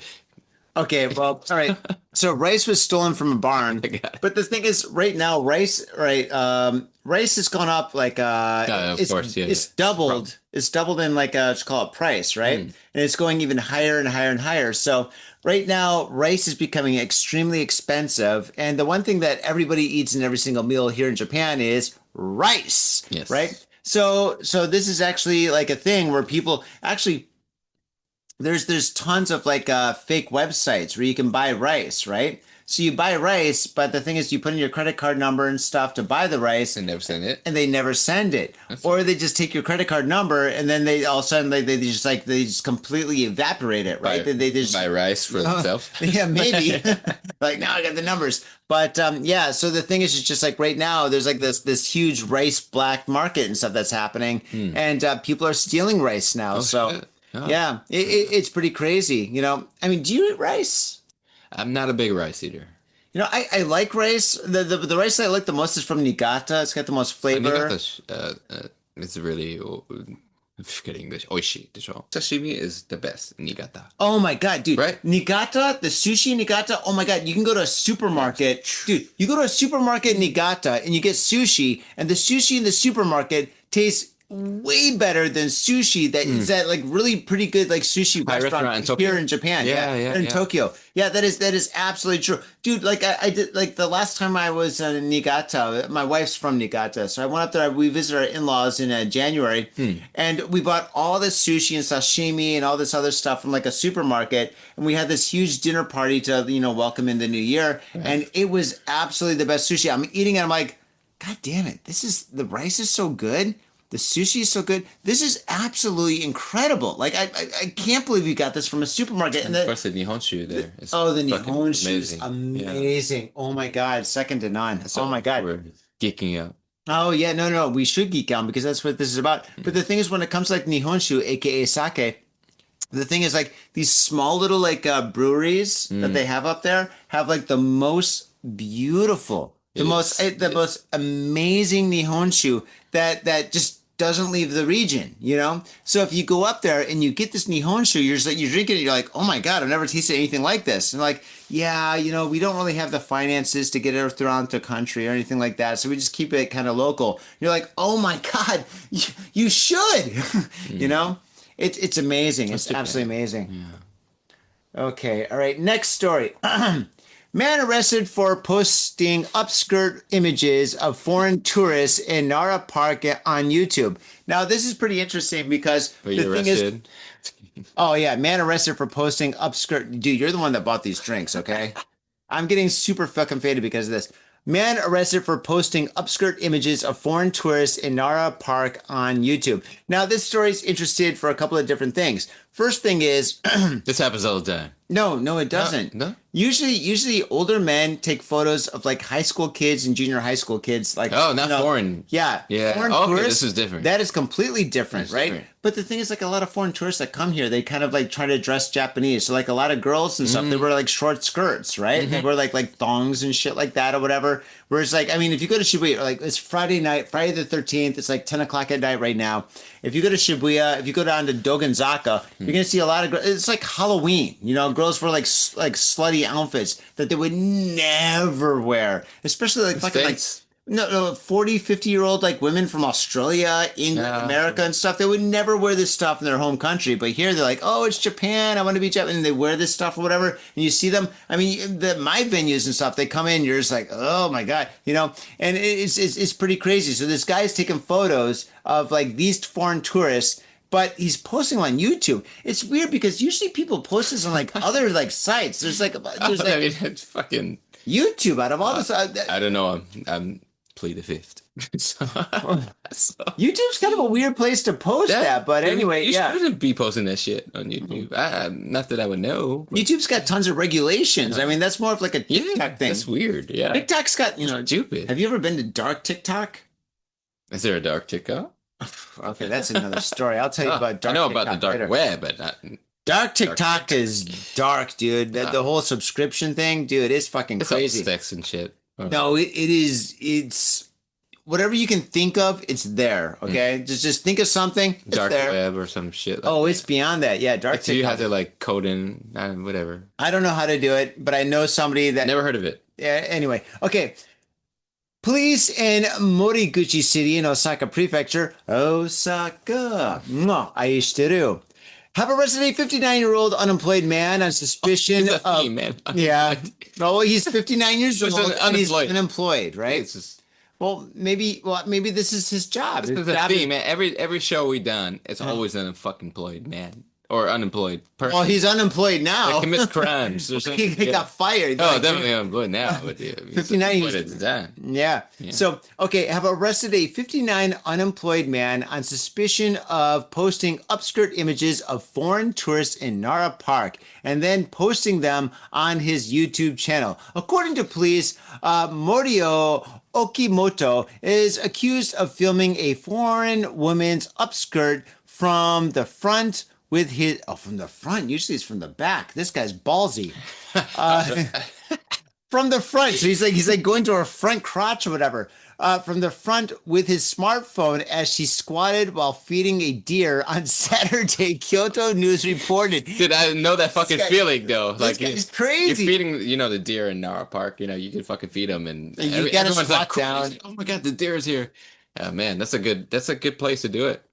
Okay, well, all right. So rice was stolen from a barn, but the thing is, right now, rice has gone up like Of course, yeah, it's yeah. doubled. It's doubled in like let's call it price, right? And it's going even higher and higher and higher. So right now, rice is becoming extremely expensive, and the one thing that everybody eats in every single meal here in Japan is rice, Yes. right? So this is actually like a thing where people actually there's tons of like fake websites where you can buy rice, right? So you buy rice, but the thing is you put in your credit card number and stuff to buy the rice And never send it. and they never send it. Or they just take your credit card number and then they all of a sudden they just completely evaporate it, right? They just buy rice for themselves. yeah, maybe. Like now I got the numbers. But yeah, so the thing is it's just like right now there's like this huge rice black market and stuff that's happening and people are stealing rice now. So shit. Oh. yeah, it's pretty crazy. You know, I mean, do you eat rice? I'm not a big rice eater. You know, I like rice. The rice I like the most is from Niigata. It's got the most flavor. It's really I'm forgetting English. Oishi でしょ? Sashimi is the best. Niigata. Oh my god, dude! Right? Niigata, the sushi Niigata. Oh my god, you can go to a supermarket, dude. You go to a supermarket in Niigata and you get sushi, and the sushi in the supermarket tastes way better than sushi that is at like really pretty good like sushi restaurant in Tokyo? here in Japan. Yeah, in Tokyo. Yeah, that is absolutely true, dude. Like I did like the last time I was in Niigata. My wife's from Niigata, so I went up there. We visited our in-laws in January, and we bought all this sushi and sashimi and all this other stuff from like a supermarket, and we had this huge dinner party to welcome in the new year, and it was absolutely the best sushi. I'm eating it. I'm like, God damn it! The rice is so good. The sushi is so good. This is absolutely incredible. Like I can't believe you got this from a supermarket. And of course, the Nihonshu there. The Nihonshu is amazing. Yeah. Oh my god, second to none. So oh my god, we're geeking out. Oh yeah, no, we should geek out because that's what this is about. But the thing is, when it comes to like Nihonshu, aka sake, the thing is like these small little like breweries that they have up there have like the most beautiful, the most amazing Nihonshu that just doesn't leave the region, you know? So if you go up there and you get this Nihonshu, you're drinking it, you're like, oh my God, I've never tasted anything like this. And like, yeah, we don't really have the finances to get it around the country or anything like that. So we just keep it kind of local. You're like, oh my God, you should, you know? It's amazing. It's absolutely amazing. Yeah. Okay. All right. Next story. Man arrested for posting upskirt images of foreign tourists in Nara Park on YouTube. Now, this is pretty interesting because the thing is... Oh, yeah. Man arrested for posting upskirt... Dude, you're the one that bought these drinks, okay? I'm getting super fucking faded because of this. Man arrested for posting upskirt images of foreign tourists in Nara Park on YouTube. Now, this story is interested for a couple of different things. First thing is... This happens all the time. No, it doesn't. No? Usually older men take photos of like high school kids and junior high school kids. Like, not foreign. Yeah. Foreign tourists, this is different. That is completely different, right? Different. But the thing is, like a lot of foreign tourists that come here, they kind of like try to dress Japanese. So like a lot of girls and stuff, they wear like short skirts, right? They wear like thongs and shit like that or whatever. Whereas like, I mean, if you go to Shibuya, like it's Friday night, Friday the 13th, it's like 10 o'clock at night right now. If you go to Shibuya, if you go down to Dogonzaka, you're going to see a lot of girls. It's like Halloween, girls wear like slutty outfits that they would never wear, especially like fucking States. like 40, 50-year-old like women from Australia, England, America and stuff. They would never wear this stuff in their home country. But here they're like, oh, it's Japan. I want to be Japan. And they wear this stuff or whatever. And you see them. I mean, my venues and stuff, they come in, you're just like, oh my God, and it's pretty crazy. So this guy's taking photos of like these foreign tourists, but he's posting on YouTube. It's weird because usually people post this on like other like sites. There's like I mean, it's fucking YouTube out of all this. I don't know. I'm plead the fifth. so, YouTube's kind of a weird place to post that, but anyway, you shouldn't be posting that shit on YouTube. Not that I would know. But... YouTube's got tons of regulations. I mean, that's more of like a TikTok thing. That's weird. Yeah, TikTok's got stupid. Have you ever been to dark TikTok? Is there a dark TikTok? Okay, that's another story. I'll tell you about dark. I know TikTok about the dark later. web, but not dark TikTok is dark, dude. The whole subscription thing, dude, it's fucking crazy. Specs and shit. No, it is. It's whatever you can think of, it's there. Okay, just think of something. It's Dark there. web or some shit. Like Oh, that. it's beyond that. Yeah, dark. So you have TikTok. to like code in whatever. I don't know how to do it, but I know somebody that. Never heard of it. Yeah. Anyway, okay. Police in Moriguchi City in Osaka Prefecture, Osaka, aishiteru, have arrested a 59-year-old unemployed man on suspicion He's a of. theme, man. Yeah. Oh, he's 59 years Just old and he's unemployed. unemployed, right? It's just, Well, maybe this is his job. this His is the job theme, man. Every show we done, it's always an fucking employed man or unemployed person. Well, he's unemployed now. that commits crimes or something. he got fired. Oh, Like, definitely unemployed now. But yeah, 59 years at the time. Yeah. So, okay, have arrested a 59 unemployed man on suspicion of posting upskirt images of foreign tourists in Nara Park and then posting them on his YouTube channel. According to police, Morio Okimoto is accused of filming a foreign woman's upskirt from the front with his from the front. Usually it's from the back. This guy's ballsy. From the front. So he's like going to her front crotch or whatever. From the front with his smartphone as she squatted while feeding a deer on Saturday, Kyoto News reported. Dude, I know that fucking guy- feeling though. This guy's crazy. You're feeding, the deer in Nara Park. You can fucking feed them, and You gotta everyone's like, squat down. "Crazy. Oh my god, the deer is here!" Oh man, that's a good place to do it.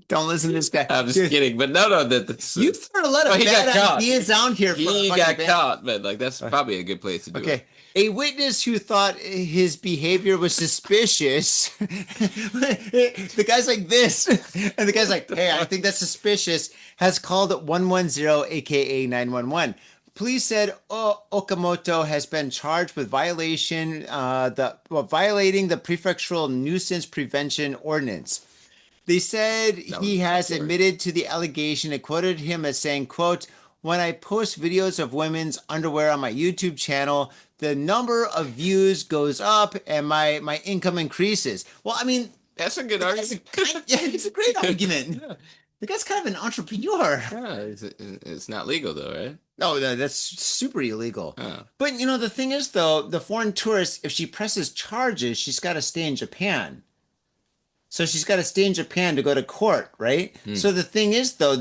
Don't listen to this guy. I'm just Dude, kidding, but no, that's you throw a lot of Oh, he got bad caught. ideas out here. For he a got fucking band. caught, but like that's probably a good place to do Okay. A witness who thought his behavior was suspicious. The guy's like this. And the guy's like, hey, I think that's suspicious, has called 110, aka 911. Police said Okamoto has been charged with violating the prefectural nuisance prevention ordinance. They said he has admitted to the allegation and quoted him as saying, quote, when I post videos of women's underwear on my YouTube channel, the number of views goes up and my income increases. Well, I mean, That's a good argument. it's a great argument. The guy's kind of an entrepreneur. Yeah, it's not legal though, right? No, that's super illegal. Oh. But, the thing is, though, the foreign tourist, if she presses charges, she's got to stay in Japan. So she's got to stay in Japan to go to court, right? So the thing is, though,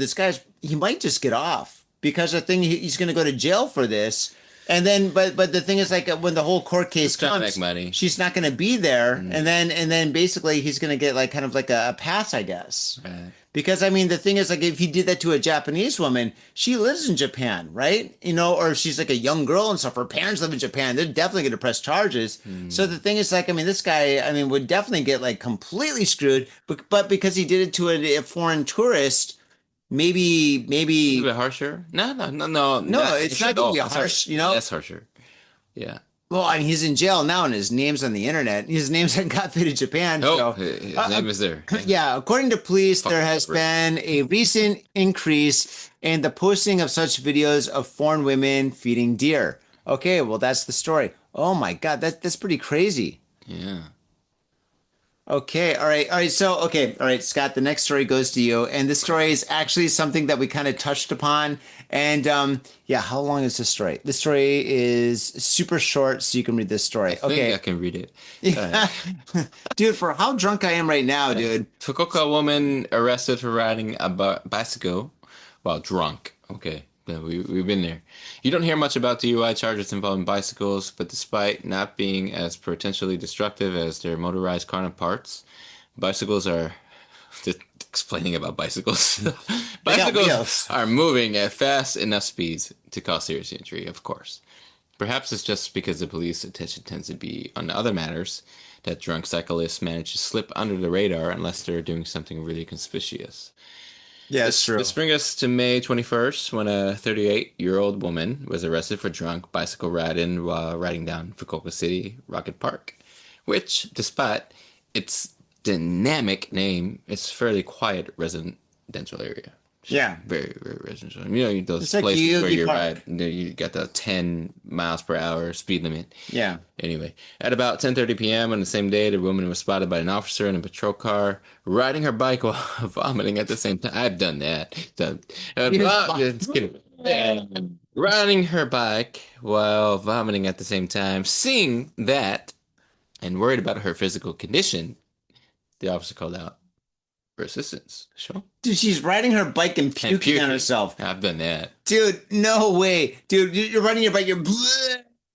he might just get off because I think he's going to go to jail for this. And then, but the thing is, like, when the whole court case trying to comes, make money. she's not going to be there. And then basically he's going to get like kind of like a pass, I guess. Right. Because I mean, the thing is, like, if he did that to a Japanese woman, she lives in Japan, right? Or if she's like a young girl and stuff, her parents live in Japan, they're definitely going to press charges. So the thing is, like, I mean, this guy, I mean, would definitely get like completely screwed. But because he did it to a foreign tourist, maybe. A little bit harsher? No. It's not gonna be harsh, That's harsher. Yeah. Well, I mean, he's in jail now, and his name's on the internet. His name's on Got Faded Japan. Oh, so, his name is there. yeah, according to police, Fucking there has corporate. been a recent increase in the posting of such videos of foreign women feeding deer. Okay, well, that's the story. Oh my God, that's pretty crazy. Yeah. Okay, all right. So, okay, all right, Scott, the next story goes to you. And this story is actually something that we kind of touched upon. And yeah, how long is this story? This story is super short, so you can read this story. I think I can read it. Dude, for how drunk I am right now, dude. Fukuoka woman arrested for riding a bicycle while drunk. Okay, yeah, we've been there. You don't hear much about DUI charges involving bicycles, but despite not being as potentially destructive as their motorized counterparts, bicycles are... Explaining about bicycles. got wheels. Bicycles are moving at fast enough speeds to cause serious injury, of course. Perhaps it's just because the police attention tends to be on other matters that drunk cyclists manage to slip under the radar unless they're doing something really conspicuous. Yeah, it's true. This brings us to May 21st when a 38-year-old woman was arrested for drunk bicycle riding while riding down Fukuoka City Rocket Park, which, despite its dynamic name, it's a fairly quiet residential area. Yeah. Very, very residential. Those It's like places where Yogi you Park. ride, you got the 10 miles per hour speed limit. Yeah. Anyway, at about 10:30 p.m. on the same day, the woman was spotted by an officer in a patrol car riding her bike while vomiting at the same time. I've done that. Just kidding. Riding her bike while vomiting at the same time. Seeing that, and worried about her physical condition, the officer called out for assistance. Sure. Dude, she's riding her bike and puking on herself. I've done that. Dude, no way. Dude, you're riding your bike, you're...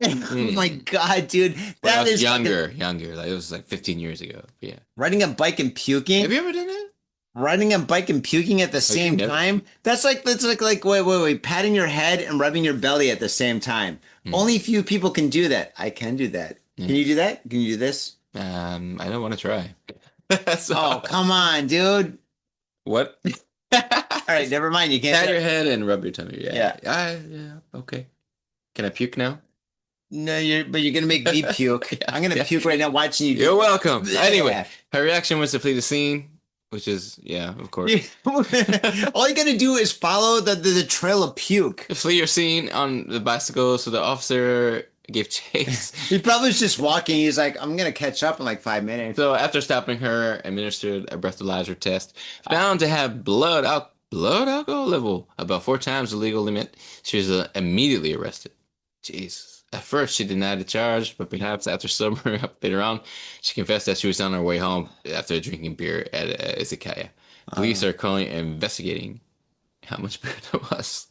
Oh my God, dude. When I That was is younger. Like it was like 15 years ago. Yeah. riding a bike and puking. Have you ever done that? Riding a bike and puking at the same never- time? That's like wait, patting your head and rubbing your belly at the same time. Only few people can do that. I can do that. Can you do that? Can you do this? I don't want to try. So- Oh, come on, dude. What? All right, never mind. You can't. Pat your head and rub your tummy. Yeah. Yeah. Okay. Can I puke now? No, but you're gonna make me puke. Yeah, I'm gonna yeah. puke right now watching you. You're welcome. Yeah. Anyway, her reaction was to flee the scene, which is, yeah, of course. All you gotta do is follow the trail of puke. Flee your scene on the bicycle, so the officer gave chase. He probably was just walking. He's like, I'm gonna catch up in like 5 minutes. So after stopping her, administered a breathalyzer test, found to have blood alcohol level about 4 times the legal limit. She was immediately arrested. Jeez. At first, she denied the charge, but perhaps after sobering up later on, she confessed that she was on her way home after drinking beer at Asagayaminami. Police are currently investigating how much beer there was.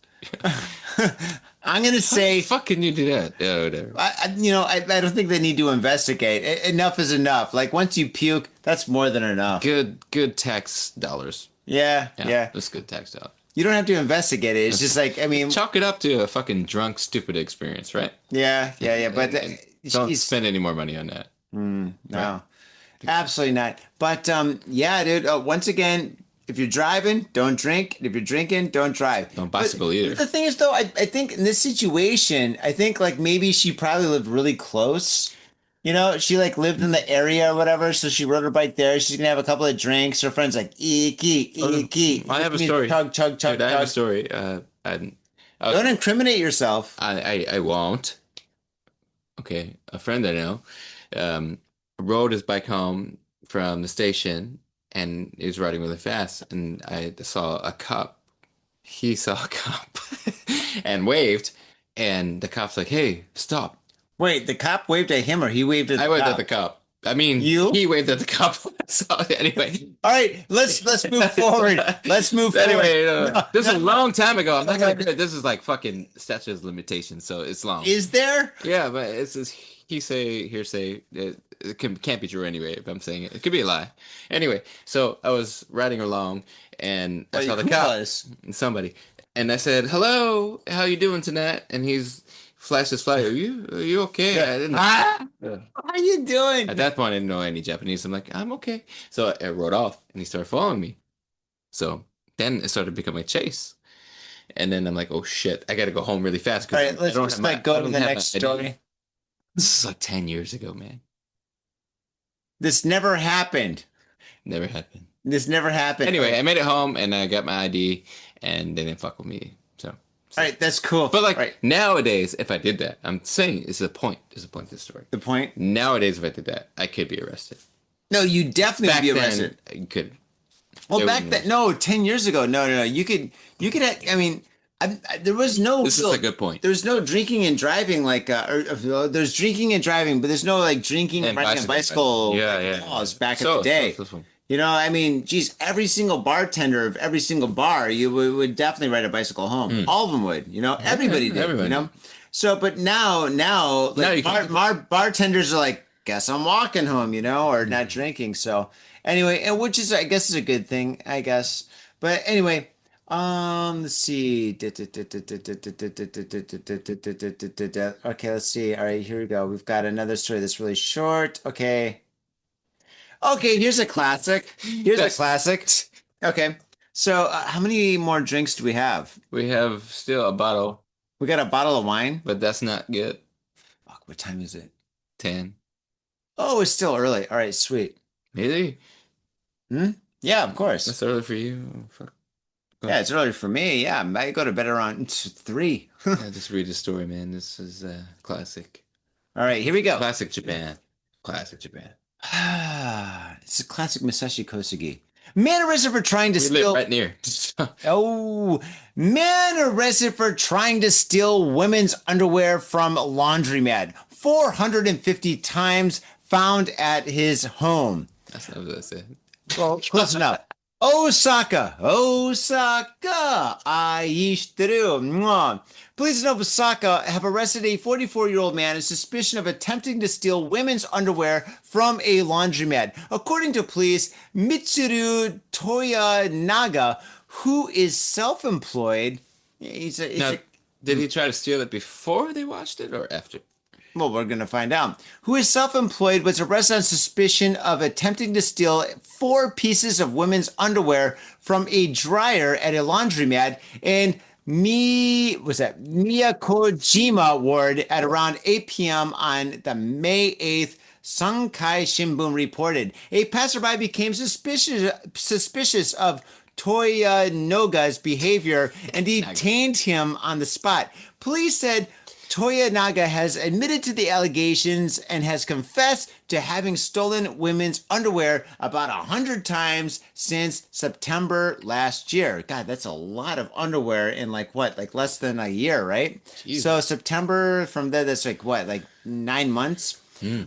I'm gonna say, Fuck, can you do that? Yeah, whatever. I don't think they need to investigate. Enough is enough. Like once you puke, that's more than enough. Good tax dollars. Yeah. That's good tax dollars. You don't have to investigate it. It's just like, I mean, Chalk it up to a fucking drunk, stupid experience, right? yeah. But And don't spend any more money on that. no, absolutely not. But yeah, dude. Once again, if you're driving, don't drink. And if you're drinking, don't drive. Don't bicycle either. The thing is, though, I think in this situation, I think like maybe she probably lived really close. You know, she like lived in the area or whatever, so she rode her bike there. She's gonna have a couple of drinks. Her friend's like, eeky. I have a story. Chug. Dude, I have a story. Don't incriminate yourself. I won't. Okay, a friend I know rode his bike home from the station, and he was riding really fast, and I saw a cop. He saw a cop and waved, and the cop's like, "Hey, stop." Wait, the cop waved at him or he waved at the I waved cop? at the cop. I mean, You? he waved at the cop. So anyway. All right, let's move forward. Let's move forward. Anyway, this is a long time ago. I'm not gonna do it. This is like fucking statute of limitations, so it's long. Is there? Yeah, but it's just he say, hearsay. It can't be true anyway. If I'm saying it, it could be a lie. Anyway, so I was riding along, and I saw the Who cop, was? somebody, and I said, "Hello, how you doing tonight?" And he's flashed his flag. Are you okay? I didn't. How are you doing? At that point, I didn't know any Japanese. I'm like, I'm okay. So I rode off, and he started following me. So then it started becoming a chase. And then I'm like, oh shit, I got to go home really fast. All right, let's just like go to the next story. This is like 10 years ago, man. This never happened. Never happened. This never happened. Anyway, I made it home, and I got my ID, and they didn't fuck with me. So. All right, that's cool. But like All right. nowadays, if I did that, I'm saying it's a point. There's a point to the story. The point? Nowadays, if I did that, I could be arrested. No, you definitely Back would be arrested. then, you could. Well, There back was- then, no, 10 years ago, no. You could. I mean, there was no. This is a good point. There's no drinking and driving there's drinking and driving, but there's no like drinking and And riding a bicycle. bicycle Yeah. laws back in the day. So- You know, I mean, geez, every single bartender of every single bar, you would definitely ride a bicycle home. All of them would, you know, everybody did, everybody. you know. So, but now, like you can- bartenders are like, guess I'm walking home, you know, or not drinking. So, anyway, and which is, I guess, is a good thing, I guess. But anyway, let's see. Okay, let's see. All right, here we go. We've got another story that's really short. Okay, here's a classic. Okay, so how many more drinks do we have? We have still a bottle, We got a bottle of wine. but that's not good. Fuck, what time is it? 10. Oh, it's still early. All right, sweet. Really? Yeah, of course. That's early for you? Fuck. Yeah, it's early for me. Yeah, I go to bed around 3. Yeah, just read the story, man. This is classic. All right, here we go. Classic Japan. Classic Japan. It's a classic Masashi Kosugi. Man arrested for trying to We live steal. right near. Oh, man arrested for trying to steal women's underwear from laundromat 450 times, found at his home. That's not what I said. Well, close enough. Osaka, aishiteru. Mwah. Police in Osaka have arrested a 44-year-old man in suspicion of attempting to steal women's underwear from a laundromat. According to police, Mitsuru Toyanaga, who is self-employed, Did he try to steal it before they watched it or after? well, we're going to find out. Who is self-employed, was arrested on suspicion of attempting to steal 4 pieces of women's underwear from a dryer at a laundromat in Miyakojima ward at around 8 p.m. on the May 8th. Sankai Shimbun reported. A passerby became suspicious of Toyanaga's behavior and detained him on the spot. Police said Toyanaga has admitted to the allegations and has confessed to having stolen women's underwear about 100 times since September last year. God, that's a lot of underwear in like less than a year, right? Jeez. So September from there, that's like 9 months?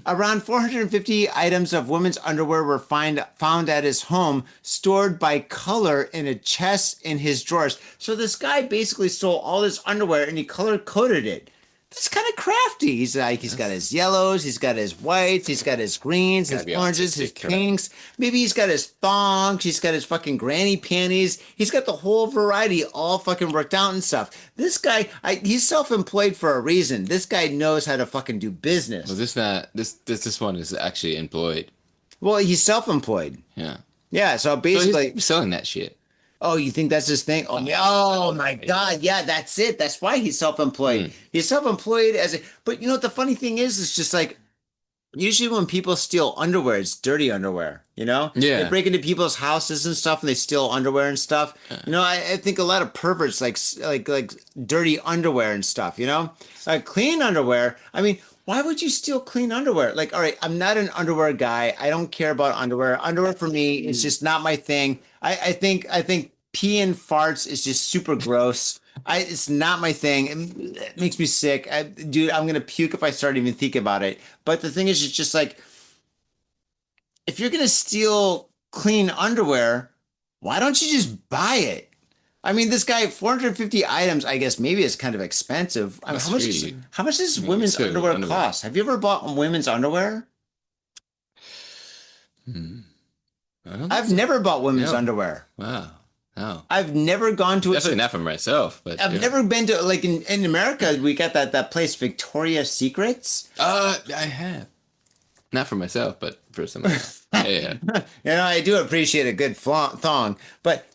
Around 450 items of women's underwear were found at his home, stored by color in a chest in his drawers. So this guy basically stole all this underwear and he color coded it. That's kind of crafty. He's got his yellows, he's got his whites, he's got his greens, his oranges, his pinks. Maybe he's got his thongs, he's got his fucking granny panties. He's got the whole variety all fucking worked out and stuff. This guy, he's self-employed for a reason. This guy knows how to fucking do business. Well, this one is actually employed. Well, he's self-employed. Yeah. Yeah, so basically, he's selling that shit. oh, you think that's his thing? Oh my God. Yeah, that's it. That's why he's self-employed. He's self-employed but you know what the funny thing is? It's just like, usually when people steal underwear, it's dirty underwear, you know? Yeah. They break into people's houses and stuff and they steal underwear and stuff. You know, I think a lot of perverts like dirty underwear and stuff, you know? Clean underwear. I mean, why would you steal clean underwear? Like, all right, I'm not an underwear guy. I don't care about underwear. Underwear for me is just not my thing. I think pee and farts is just super gross. It's not my thing. It makes me sick. Dude, I'm gonna puke if I start even thinking about it. But the thing is, it's just like, if you're gonna steal clean underwear, why don't you just buy it? I mean, this guy, 450 items, I guess maybe it's kind of expensive. I mean, how much does women's underwear cost? Have you ever bought women's underwear? I've never bought women's underwear. Wow. No. I've never gone to Definitely not for myself, but I've never been to, like, in America, we got that place, Victoria's Secrets. I have. Not for myself, but for someone else. Yeah. You know, I do appreciate a good thong. But,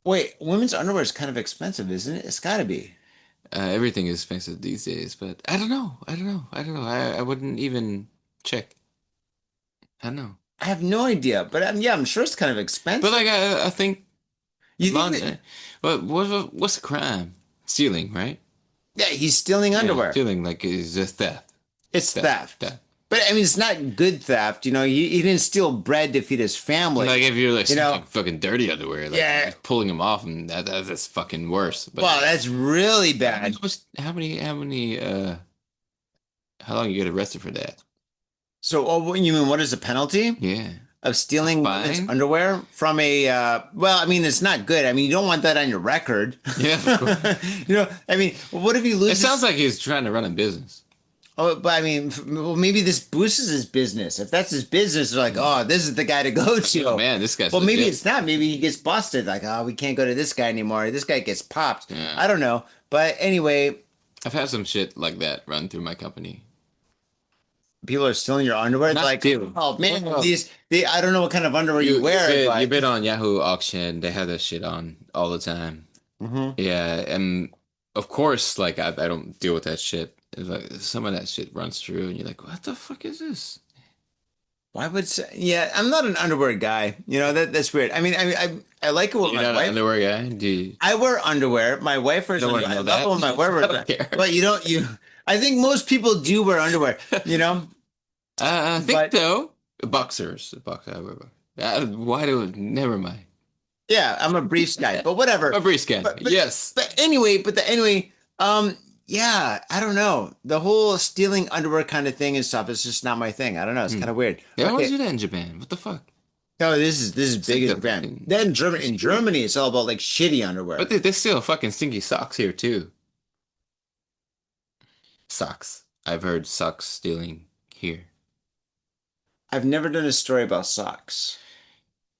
wait, women's underwear is kind of expensive, isn't it? It's got to be. Everything is expensive these days, but I don't know. I wouldn't even check. I don't know. I have no idea, but I'm sure it's kind of expensive. But like, I think. You think what's the crime? Stealing, right? Yeah, he's stealing underwear. Yeah, stealing, like, is just theft. It's theft. But I mean, it's not good theft. You know, he didn't steal bread to feed his family. Like, if you're like stealing fucking dirty underwear, like pulling them off, and that's fucking worse. But wow, that's really bad. How long you get arrested for that? So, you mean what is the penalty? Yeah. Of stealing women's underwear from a, well, I mean, it's not good. I mean, you don't want that on your record. Yeah, of course. You know, I mean, what if you lose? It sounds like he's trying to run a business. Oh, but I mean, well, maybe this boosts his business. If that's his business, they're like, oh, this is the guy to go to. Oh, man, this guy's well, maybe legit. it's not. Maybe he gets busted. Like, oh, we can't go to this guy anymore. This guy gets popped. Yeah. I don't know. But anyway. I've had some shit like that run through my company. People are stealing your underwear. Not like, stealing. oh man, I don't know what kind of underwear you wear. You bid on Yahoo auction. They have that shit on all the time. Mm-hmm. Yeah, and of course, like I don't deal with that shit. It's like some of that shit runs through, and you're like, what the fuck is this? Why would? Yeah, I'm not an underwear guy. You know that's weird. I mean, I like it with You're my not wife. An underwear guy? Do you? I wear underwear. My wife wears underwear. I love it when my wife wears. But you don't. I think most people do wear underwear, you know? I think so. Boxers. I wear. Why do it? Never mind. Yeah, I'm a briefs guy, but whatever. A briefs guy, yes. But anyway, Yeah, I don't know. The whole stealing underwear kind of thing and stuff is just not my thing. I don't know. It's kind of weird. They always Okay. do that in Japan. What the fuck? No, this is big like in the Japan. fucking- Then in Germany, it's all about like shitty underwear. But they steal fucking stinky socks here too. Socks. I've heard socks stealing here. I've never done a story about socks.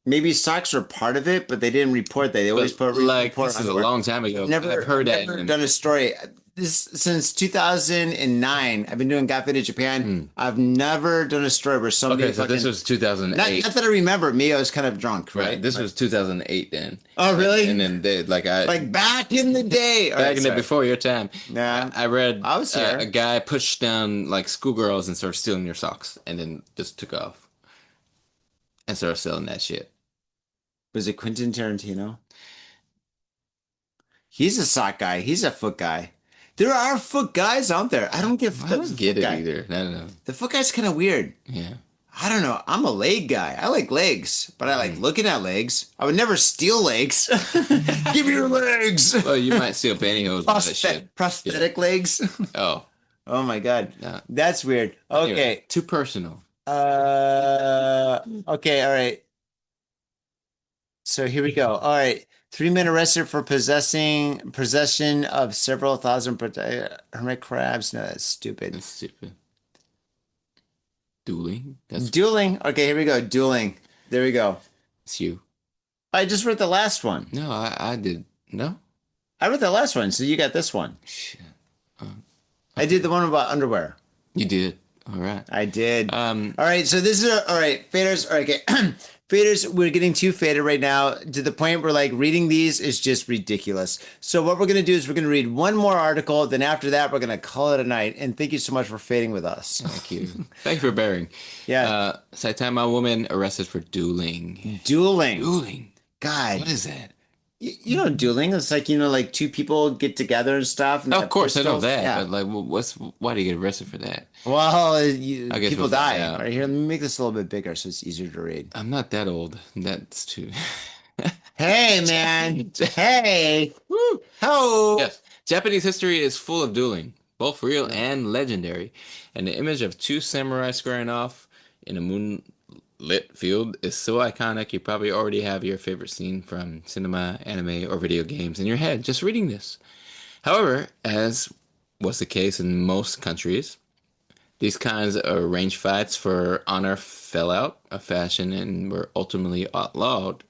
Maybe socks were part of it, but they didn't report that. They always But, put like, report this is a underwear. long time ago. Never, I've heard that. never done a story. This since 2009. I've been doing Got Faded Japan. I've never done a story where somebody. Okay, so this fucking- was 2008. not that I remember. Me, I was kind of drunk, right? Right. This was 2008 then. Oh, really? And then they like back in the day. All back right, in the sorry. before your time. Nah. I read I was here. a guy pushed down like schoolgirls and started stealing their socks, and then just took off and started selling that shit. Was it Quentin Tarantino? He's a sock guy. He's a foot guy. There are foot guys out there. I don't get. I the don't get foot it guy. either. I don't know. The foot guy's kind of weird. Yeah. I don't know. I'm a leg guy. I like legs, but I like looking at legs. I would never steal legs. Give me your legs. Well, you might steal pantyhose and that shit. Prosthetic legs. Oh. Oh my god, No. that's weird. Anyway, Okay. too personal. Okay. All right. So here we go. All right. 3 men arrested for possession of several thousand hermit crabs. No, that's stupid. That's stupid. Dueling. That's Dueling. Okay, here we go. Dueling. There we go. it's you. I just read the last one. No, I did. No? I read the last one, so you got this one. Shit. I did the one about underwear. You did. All right. I did. All Um, right, so this is all right. Faders. All right, okay. Faders, we're getting too faded right now to the point where like reading these is just ridiculous. So what we're gonna do is we're gonna read one more article. Then after that, we're gonna call it a night. And thank you so much for fading with us. Thank you. Thank you for bearing. Yeah. Saitama woman arrested for dueling. Dueling. Dueling. God, What is that? you know dueling? It's like like two people get together and stuff. And Of have course, I know pistols. that. Yeah. But like, why do you get arrested for that? Well, I guess people we'll die. find out. All right, here, let me make this a little bit bigger so it's easier to read. I'm not that old. That's too. Hey, man. Hey. Woo. Ho. Yes. Japanese history is full of dueling, both real and legendary. And the image of two samurai squaring off in a moonlit field is so iconic you probably already have your favorite scene from cinema, anime, or video games in your head just reading this. However, as was the case in most countries, these kinds of range fights for honor fell out of fashion and were ultimately outlawed.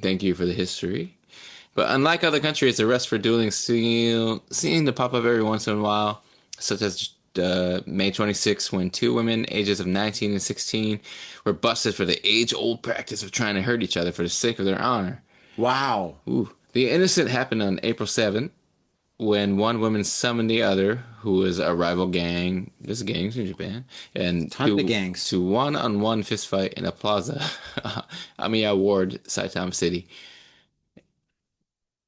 Thank you for the history. But unlike other countries, arrests for dueling seem to pop up every once in a while, such as May 26, when two women, ages of 19 and 16, were busted for the age-old practice of trying to hurt each other for the sake of their honor. Wow. Ooh. The incident happened on April 7th, when one woman summoned the other, who was a rival gang, there's gangs in Japan, and Tons of gangs. to one-on-one fistfight in a plaza, Amiya Ward, Saitama City.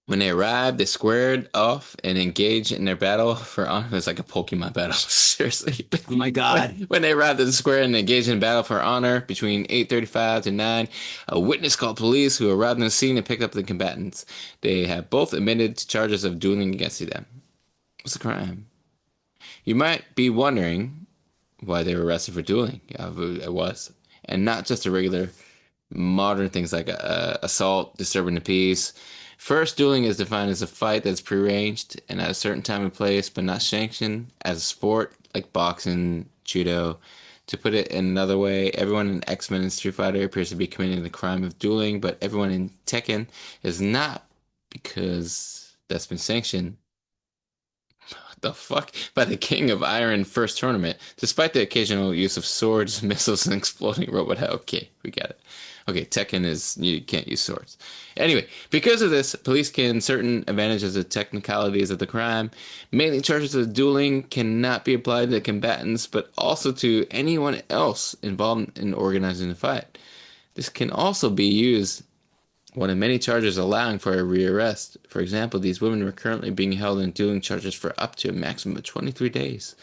When they arrived, they squared off and engaged in their battle for honor. It's like a Pokemon battle, seriously. Oh my God. When they arrived at the square and engaged in battle for honor between 8:35 to 9, a witness called police who arrived on the scene and picked up the combatants. They have both admitted to charges of dueling against them. What's the crime? You might be wondering why they were arrested for dueling. Yeah, it was. And not just a regular modern things like assault, disturbing the peace. First, dueling is defined as a fight that's prearranged and at a certain time and place, but not sanctioned as a sport like boxing, judo. To put it in another way, everyone in X-Men and Street Fighter appears to be committing the crime of dueling, but everyone in Tekken is not, because that's been sanctioned. What the fuck? By the King of Iron first tournament, despite the occasional use of swords, missiles, and exploding robot. Okay, we got it. Okay, Tekken is, you can't use swords. Anyway, because of this, police can certain advantages of technicalities of the crime. Mainly charges of dueling cannot be applied to combatants, but also to anyone else involved in organizing the fight. This can also be used one of many charges allowing for a rearrest. For example, these women were currently being held in dueling charges for up to a maximum of 23 days.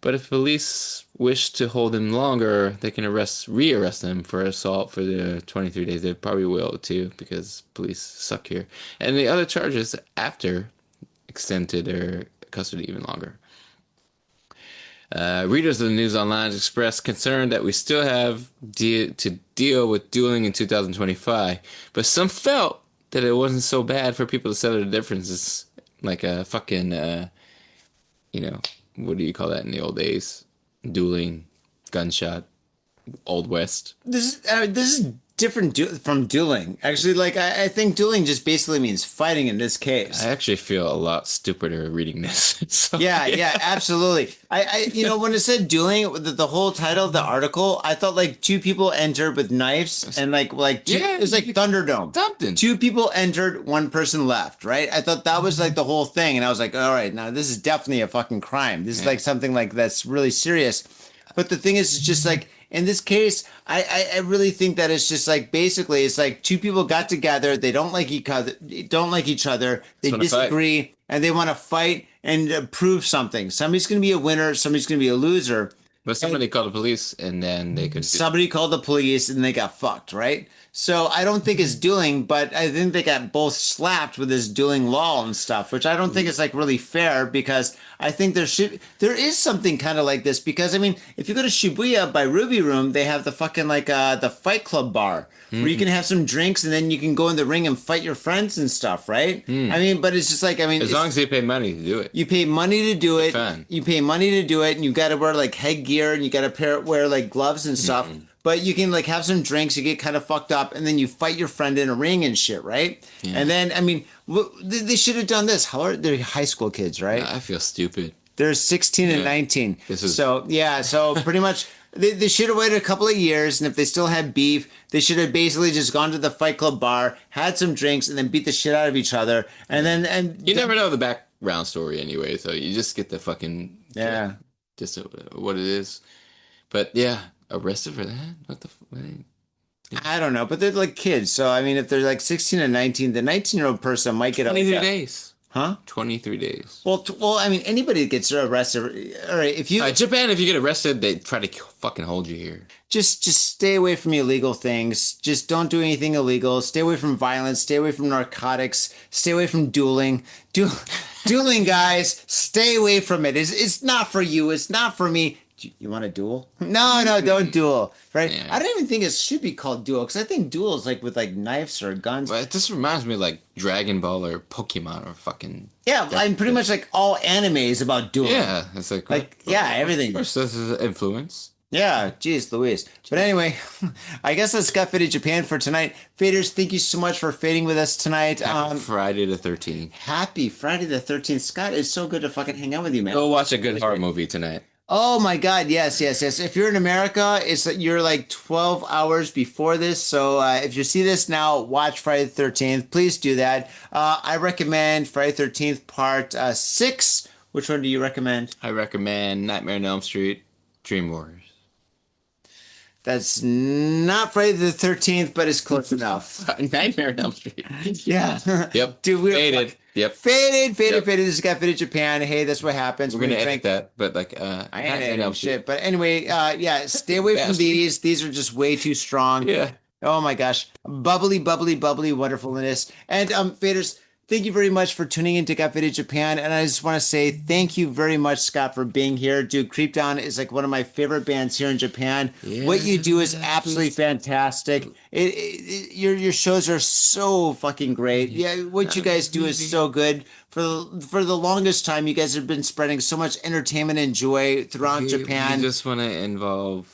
But if police wish to hold them longer, they can rearrest them for assault for the 23 days. They probably will too, because police suck here. And the other charges after extended or custody even longer. Readers of the News Online expressed concern that we still have to deal with dueling in 2025, but some felt that it wasn't so bad for people to settle the differences, like a fucking, what do you call that in the old days? Dueling, gunshot, Old West. This is different from dueling. Actually, like I think dueling just basically means fighting in this case. I actually feel a lot stupider reading this. So, yeah, absolutely. I when it said dueling, the whole title of the article, I thought like two people entered with knives and like it was like Thunderdome. Something. Two people entered, one person left, right? I thought that was like the whole thing, and I was like, all right, now this is definitely a fucking crime. This is like something like that's really serious. But the thing is, it's just like in this case, I really think that it's just like basically it's like two people got together, they don't like each other, they disagree, and they want to fight and prove something. Somebody's going to be a winner, somebody's going to be a loser. But somebody called the police, and then they could. Somebody called the police, and they got fucked, right? So I don't think it's dueling, but I think they got both slapped with this dueling law and stuff, which I don't think is like really fair, because I think there is something kind of like this, because I mean, if you go to Shibuya by Ruby Room, they have the fucking like the Fight Club bar where you can have some drinks and then you can go in the ring and fight your friends and stuff, right? I mean, but it's just like, I mean, as long as you pay money to do it. You pay money to do it. Fun. You pay money to do it, and you got to wear like headgear, and you got to wear like gloves and stuff. But you can like have some drinks, you get kind of fucked up, and then you fight your friend in a ring and shit, right? Yeah. And then, I mean, they should have done this. How are they're high school kids, right? I feel stupid. They're 16 and 19. So pretty much they should have waited a couple of years, and if they still had beef, they should have basically just gone to the Fight Club bar, had some drinks, and then beat the shit out of each other. And you never know the background story anyway, so you just get the fucking just what it is. But yeah. Arrested for that? What the I don't know, but they're like kids. So, I mean, if they're like 16 and 19, the 19-year-old person might get 23 days. Huh? 23 days. Well, I mean, anybody that gets arrested. All right, if you Japan, if you get arrested, they try to fucking hold you here. Just stay away from illegal things. Just don't do anything illegal. Stay away from violence. Stay away from narcotics. Stay away from dueling. Dueling, guys, stay away from it. It's not for you. It's not for me. You want to duel? No, don't duel. Right? Yeah. I don't even think it should be called duel, because I think duel is like with like knives or guns. But this reminds me of like Dragon Ball or Pokemon or fucking. Yeah, I'm pretty much like all anime is about dueling. Yeah, it's like everything. Of course, this is influence. Yeah, geez Louise. But anyway, I guess that's got Faded Japan for tonight. Faders, thank you so much for fading with us tonight. Happy Friday the 13th. Happy Friday the 13th. Scott, it's so good to fucking hang out with you, man. Go watch a good horror movie tonight. Oh my God, yes. If you're in America, you're like 12 hours before this. So if you see this now, watch Friday the 13th. Please do that. I recommend Friday the 13th Part 6. Which one do you recommend? I recommend Nightmare on Elm Street, Dream Warriors. That's not Friday the 13th, but it's close enough. Nightmare on Elm Street. Yeah. Yep. Dude, we're faded. Yep. Faded. This is got Faded Japan. Hey, that's what happens. We're gonna edit that, but like I ain't editing shit. But anyway, stay away from these. These are just way too strong. Yeah. Oh my gosh. Bubbly wonderfulness. And faders, thank you very much for tuning in to Got Faded Japan. And I just want to say thank you very much, Scott, for being here. Dude, Creepdown is like one of my favorite bands here in Japan. Yeah, what you do is absolutely fantastic. Your shows are so fucking great. Yeah, what you guys do is so good. For the longest time, you guys have been spreading so much entertainment and joy throughout Japan. We just want to involve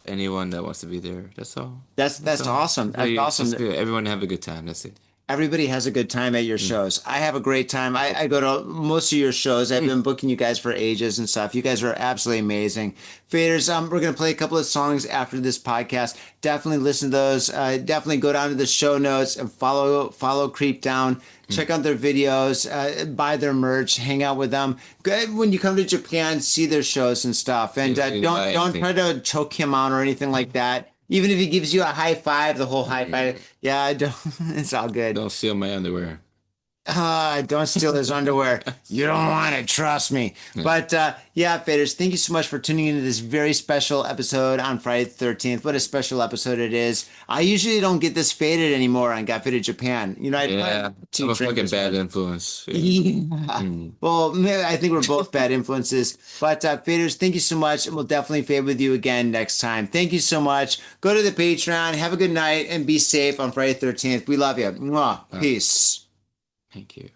anyone that wants to be there. That's all. That's awesome. That's awesome. Everyone have a good time. That's it. Everybody has a good time at your shows. I have a great time. I go to most of your shows. I've been booking you guys for ages and stuff. You guys are absolutely amazing. Faders, we're going to play a couple of songs after this podcast. Definitely listen to those. Definitely go down to the show notes and follow Creepdown. Check out their videos, buy their merch, hang out with them. When you come to Japan, see their shows and stuff. And don't try to choke him out or anything like that. Even if he gives you a high five, the whole high five, it's all good. Don't steal my underwear. Don't steal his underwear. You don't want it, trust me. But yeah, faders, thank you so much for tuning into this very special episode on Friday the 13th. What a special episode it is. I usually don't get this faded anymore on Got Faded Japan. You know, Yeah, I'm a fucking bad influence. Yeah. Well, I think we're both bad influences. But faders, thank you so much. And we'll definitely fade with you again next time. Thank you so much. Go to the Patreon. Have a good night and be safe on Friday the 13th. We love you. Mwah. Peace. Thank you.